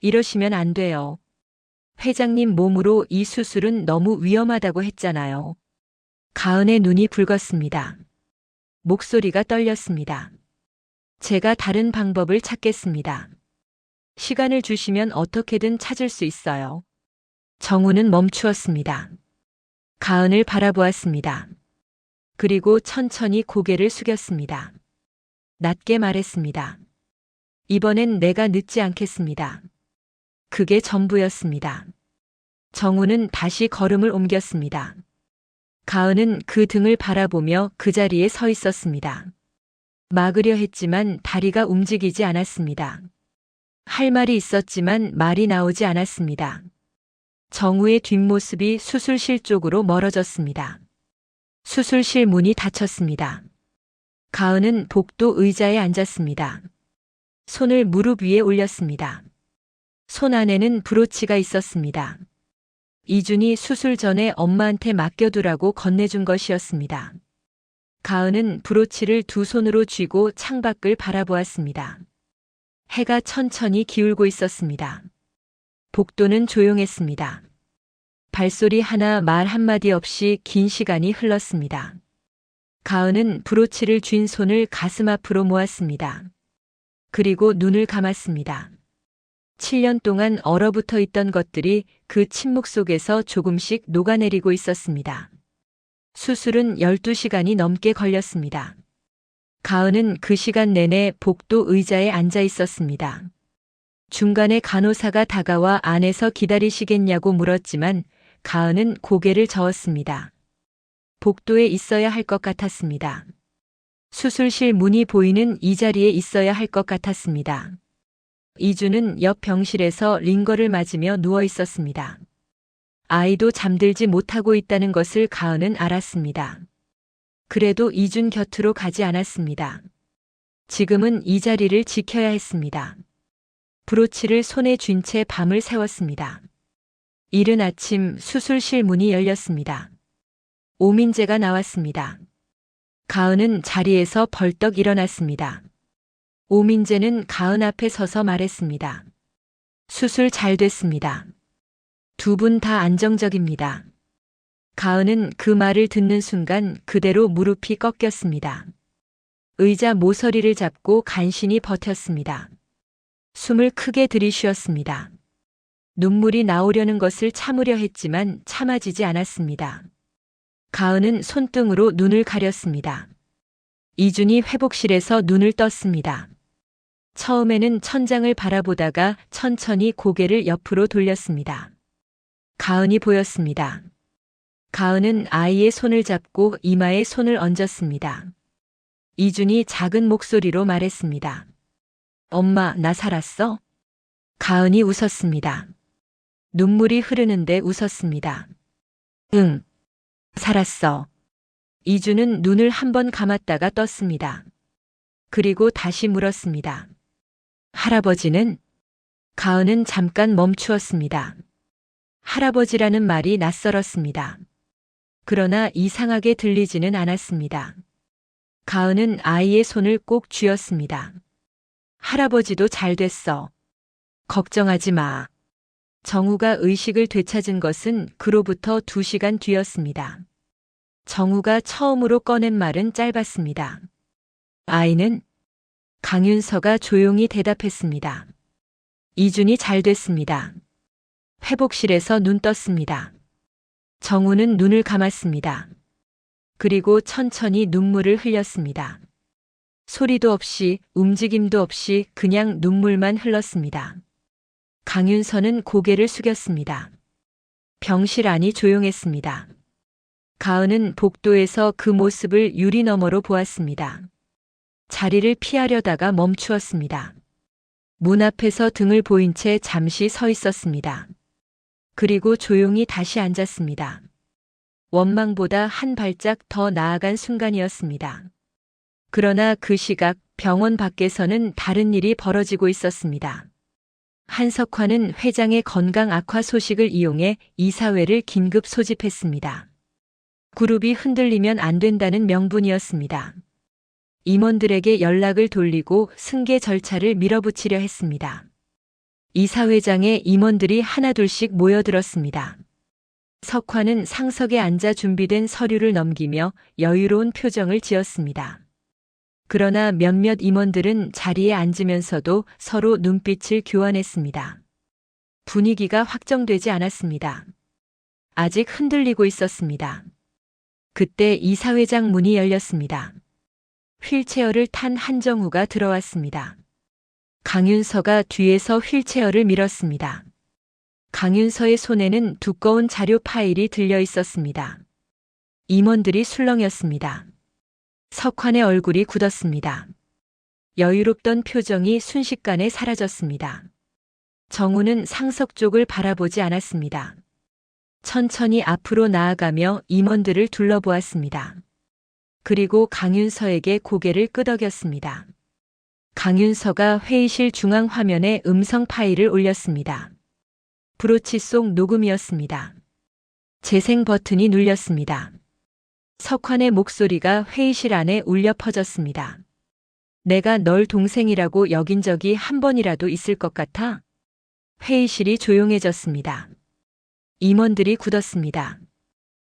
이러시면 안 돼요. 회장님 몸으로 이 수술은 너무 위험하다고 했잖아요. 가은의 눈이 붉었습니다. 목소리가 떨렸습니다. 제가 다른 방법을 찾겠습니다. 시간을 주시면 어떻게든 찾을 수 있어요. 정우는 멈추었습니다. 가은을 바라보았습니다. 그리고 천천히 고개를 숙였습니다. 낮게 말했습니다. 이번엔 내가 늦지 않겠습니다. 그게 전부였습니다. 정우는 다시 걸음을 옮겼습니다. 가은은 그 등을 바라보며 그 자리에 서 있었습니다. 막으려 했지만 다리가 움직이지 않았습니다. 할 말이 있었지만 말이 나오지 않았습니다. 정우의 뒷모습이 수술실 쪽으로 멀어졌습니다. 수술실 문이 닫혔습니다. 가은은 복도 의자에 앉았습니다. 손을 무릎 위에 올렸습니다. 손 안에는 브로치가 있었습니다. 이준이 수술 전에 엄마한테 맡겨두라고 건네준 것이었습니다. 가은은 브로치를 두 손으로 쥐고 창밖을 바라보았습니다. 해가 천천히 기울고 있었습니다. 복도는 조용했습니다. 발소리 하나 말 한마디 없이 긴 시간이 흘렀습니다. 가은은 브로치를 쥔 손을 가슴 앞으로 모았습니다. 그리고 눈을 감았습니다. 7년 동안 얼어붙어 있던 것들이 그 침묵 속에서 조금씩 녹아내리고 있었습니다. 수술은 12시간이 넘게 걸렸습니다. 가은은 그 시간 내내 복도 의자에 앉아 있었습니다. 중간에 간호사가 다가와 안에서 기다리시겠냐고 물었지만 가은은 고개를 저었습니다. 복도에 있어야 할 것 같았습니다. 수술실 문이 보이는 이 자리에 있어야 할 것 같았습니다. 이주는 옆 병실에서 링거를 맞으며 누워 있었습니다. 아이도 잠들지 못하고 있다는 것을 가은은 알았습니다. 그래도 이준 곁으로 가지 않았습니다. 지금은 이 자리를 지켜야 했습니다. 브로치를 손에 쥔 채 밤을 새웠습니다. 이른 아침 수술실 문이 열렸습니다. 오민재가 나왔습니다. 가은은 자리에서 벌떡 일어났습니다. 오민재는 가은 앞에 서서 말했습니다. 수술 잘 됐습니다. 두 분 다 안정적입니다. 가은은 그 말을 듣는 순간 그대로 무릎이 꺾였습니다. 의자 모서리를 잡고 간신히 버텼습니다. 숨을 크게 들이쉬었습니다. 눈물이 나오려는 것을 참으려 했지만 참아지지 않았습니다. 가은은 손등으로 눈을 가렸습니다. 이준이 회복실에서 눈을 떴습니다. 처음에는 천장을 바라보다가 천천히 고개를 옆으로 돌렸습니다. 가은이 보였습니다. 가은은 아이의 손을 잡고 이마에 손을 얹었습니다. 이준이 작은 목소리로 말했습니다. 엄마, 나 살았어? 가은이 웃었습니다. 눈물이 흐르는데 웃었습니다. 응, 살았어. 이준은 눈을 한번 감았다가 떴습니다. 그리고 다시 물었습니다. 할아버지는? 가은은 잠깐 멈추었습니다. 할아버지라는 말이 낯설었습니다. 그러나 이상하게 들리지는 않았습니다. 가은은 아이의 손을 꼭 쥐었습니다. 할아버지도 잘 됐어. 걱정하지 마. 정우가 의식을 되찾은 것은 그로부터 2시간 뒤였습니다. 정우가 처음으로 꺼낸 말은 짧았습니다. 아이는? 강윤서가 조용히 대답했습니다. 이준이 잘 됐습니다. 회복실에서 눈 떴습니다. 정우는 눈을 감았습니다. 그리고 천천히 눈물을 흘렸습니다. 소리도 없이 움직임도 없이 그냥 눈물만 흘렀습니다. 강윤서는 고개를 숙였습니다. 병실 안이 조용했습니다. 가은은 복도에서 그 모습을 유리 너머로 보았습니다. 자리를 피하려다가 멈추었습니다. 문 앞에서 등을 보인 채 잠시 서 있었습니다. 그리고 조용히 다시 앉았습니다. 원망보다 한 발짝 더 나아간 순간이었습니다. 그러나 그 시각 병원 밖에서는 다른 일이 벌어지고 있었습니다. 한석환은 회장의 건강 악화 소식을 이용해 이사회를 긴급 소집했습니다. 그룹이 흔들리면 안 된다는 명분이었습니다. 임원들에게 연락을 돌리고 승계 절차를 밀어붙이려 했습니다. 이사회장의 임원들이 하나둘씩 모여들었습니다. 석환은 상석에 앉아 준비된 서류를 넘기며 여유로운 표정을 지었습니다. 그러나 몇몇 임원들은 자리에 앉으면서도 서로 눈빛을 교환했습니다. 분위기가 확정되지 않았습니다. 아직 흔들리고 있었습니다. 그때 이사회장 문이 열렸습니다. 휠체어를 탄 한정우가 들어왔습니다. 강윤서가 뒤에서 휠체어를 밀었습니다. 강윤서의 손에는 두꺼운 자료 파일이 들려 있었습니다. 임원들이 술렁였습니다. 석환의 얼굴이 굳었습니다. 여유롭던 표정이 순식간에 사라졌습니다. 정우는 상석 쪽을 바라보지 않았습니다. 천천히 앞으로 나아가며 임원들을 둘러보았습니다. 그리고 강윤서에게 고개를 끄덕였습니다. 강윤서가 회의실 중앙 화면에 음성 파일을 올렸습니다. 브로치 속 녹음이었습니다. 재생 버튼이 눌렸습니다. 석환의 목소리가 회의실 안에 울려 퍼졌습니다. 내가 널 동생이라고 여긴 적이 한 번이라도 있을 것 같아? 회의실이 조용해졌습니다. 임원들이 굳었습니다.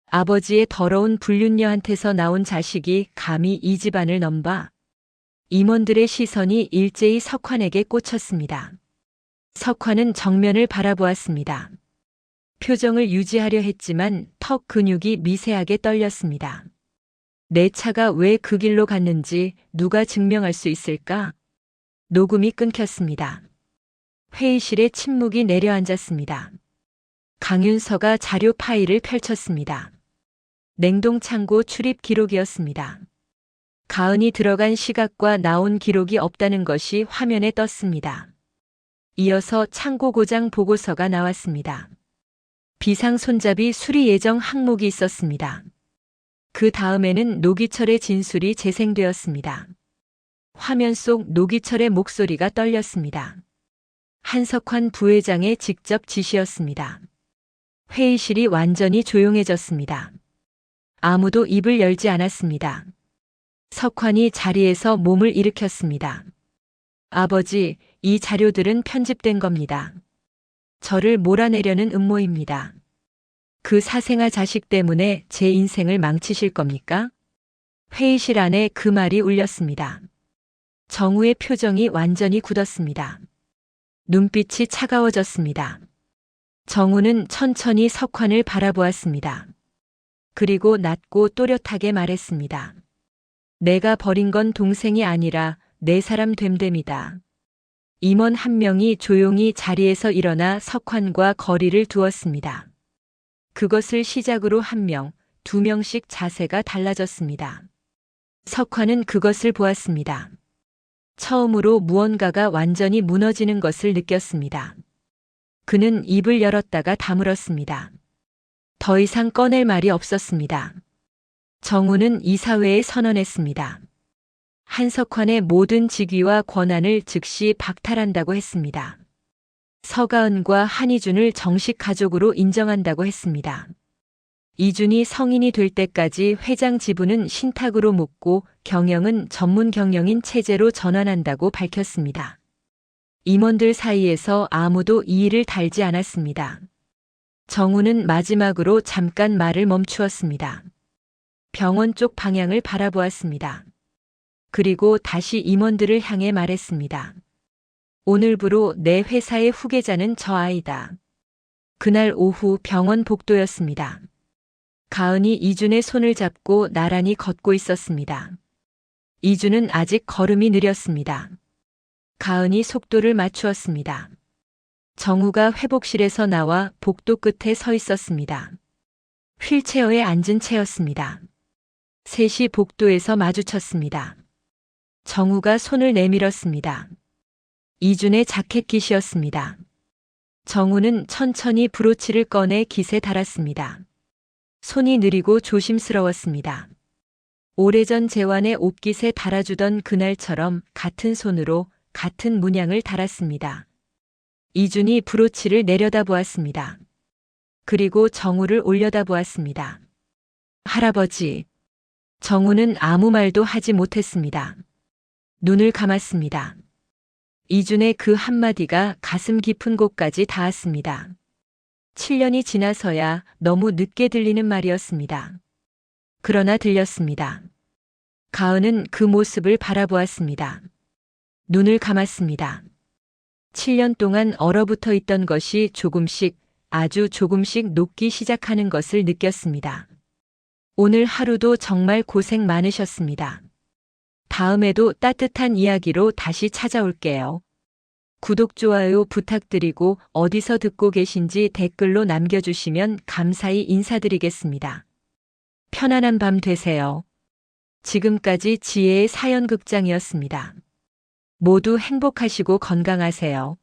아버지의 더러운 불륜녀한테서 나온 자식이 감히 이 집안을 넘봐. 임원들의 시선이 일제히 석환에게 꽂혔습니다. 석환은 정면을 바라보았습니다. 표정을 유지하려 했지만 턱 근육이 미세하게 떨렸습니다. 내 차가 왜 그 길로 갔는지 누가 증명할 수 있을까? 녹음이 끊겼습니다. 회의실에 침묵이 내려앉았습니다. 강윤서가 자료 파일을 펼쳤습니다. 냉동창고 출입 기록이었습니다. 가은이 들어간 시각과 나온 기록이 없다는 것이 화면에 떴습니다. 이어서 창고 고장 보고서가 나왔습니다. 비상 손잡이 수리 예정 항목이 있었습니다. 그 다음에는 노기철의 진술이 재생되었습니다. 화면 속 노기철의 목소리가 떨렸습니다. 한석환 부회장의 직접 지시였습니다. 회의실이 완전히 조용해졌습니다. 아무도 입을 열지 않았습니다. 석환이 자리에서 몸을 일으켰습니다. 아버지, 이 자료들은 편집된 겁니다. 저를 몰아내려는 음모입니다. 그 사생아 자식 때문에 제 인생을 망치실 겁니까? 회의실 안에 그 말이 울렸습니다. 정우의 표정이 완전히 굳었습니다. 눈빛이 차가워졌습니다. 정우는 천천히 석환을 바라보았습니다. 그리고 낮고 또렷하게 말했습니다. 내가 버린 건 동생이 아니라 내 사람 됨됨이다. 임원 한 명이 조용히 자리에서 일어나 석환과 거리를 두었습니다. 그것을 시작으로 한 명, 두 명씩 자세가 달라졌습니다. 석환은 그것을 보았습니다. 처음으로 무언가가 완전히 무너지는 것을 느꼈습니다. 그는 입을 열었다가 다물었습니다. 더 이상 꺼낼 말이 없었습니다. 정우는 이사회에 선언했습니다. 한석환의 모든 직위와 권한을 즉시 박탈한다고 했습니다. 서가은과 한희준을 정식 가족으로 인정한다고 했습니다. 이준이 성인이 될 때까지 회장 지분은 신탁으로 묻고 경영은 전문 경영인 체제로 전환한다고 밝혔습니다. 임원들 사이에서 아무도 이의를 달지 않았습니다. 정우는 마지막으로 잠깐 말을 멈추었습니다. 병원 쪽 방향을 바라보았습니다. 그리고 다시 임원들을 향해 말했습니다. 오늘부로 내 회사의 후계자는 저 아이다. 그날 오후 병원 복도였습니다. 가은이 이준의 손을 잡고 나란히 걷고 있었습니다. 이준은 아직 걸음이 느렸습니다. 가은이 속도를 맞추었습니다. 정우가 회복실에서 나와 복도 끝에 서 있었습니다. 휠체어에 앉은 채였습니다. 셋이 복도에서 마주쳤습니다. 정우가 손을 내밀었습니다. 이준의 자켓깃이었습니다. 정우는 천천히 브로치를 꺼내 깃에 달았습니다. 손이 느리고 조심스러웠습니다. 오래전 재환의 옷깃에 달아주던 그날처럼 같은 손으로 같은 문양을 달았습니다. 이준이 브로치를 내려다보았습니다. 그리고 정우를 올려다보았습니다. 할아버지. 정우는 아무 말도 하지 못했습니다. 눈을 감았습니다. 이준의 그 한마디가 가슴 깊은 곳까지 닿았습니다. 7년이 지나서야 너무 늦게 들리는 말이었습니다. 그러나 들렸습니다. 가은은 그 모습을 바라보았습니다. 눈을 감았습니다. 7년 동안 얼어붙어 있던 것이 조금씩, 아주 조금씩 녹기 시작하는 것을 느꼈습니다. 오늘 하루도 정말 고생 많으셨습니다. 다음에도 따뜻한 이야기로 다시 찾아올게요. 구독, 좋아요 부탁드리고 어디서 듣고 계신지 댓글로 남겨주시면 감사히 인사드리겠습니다. 편안한 밤 되세요. 지금까지 지혜의 사연극장이었습니다. 모두 행복하시고 건강하세요.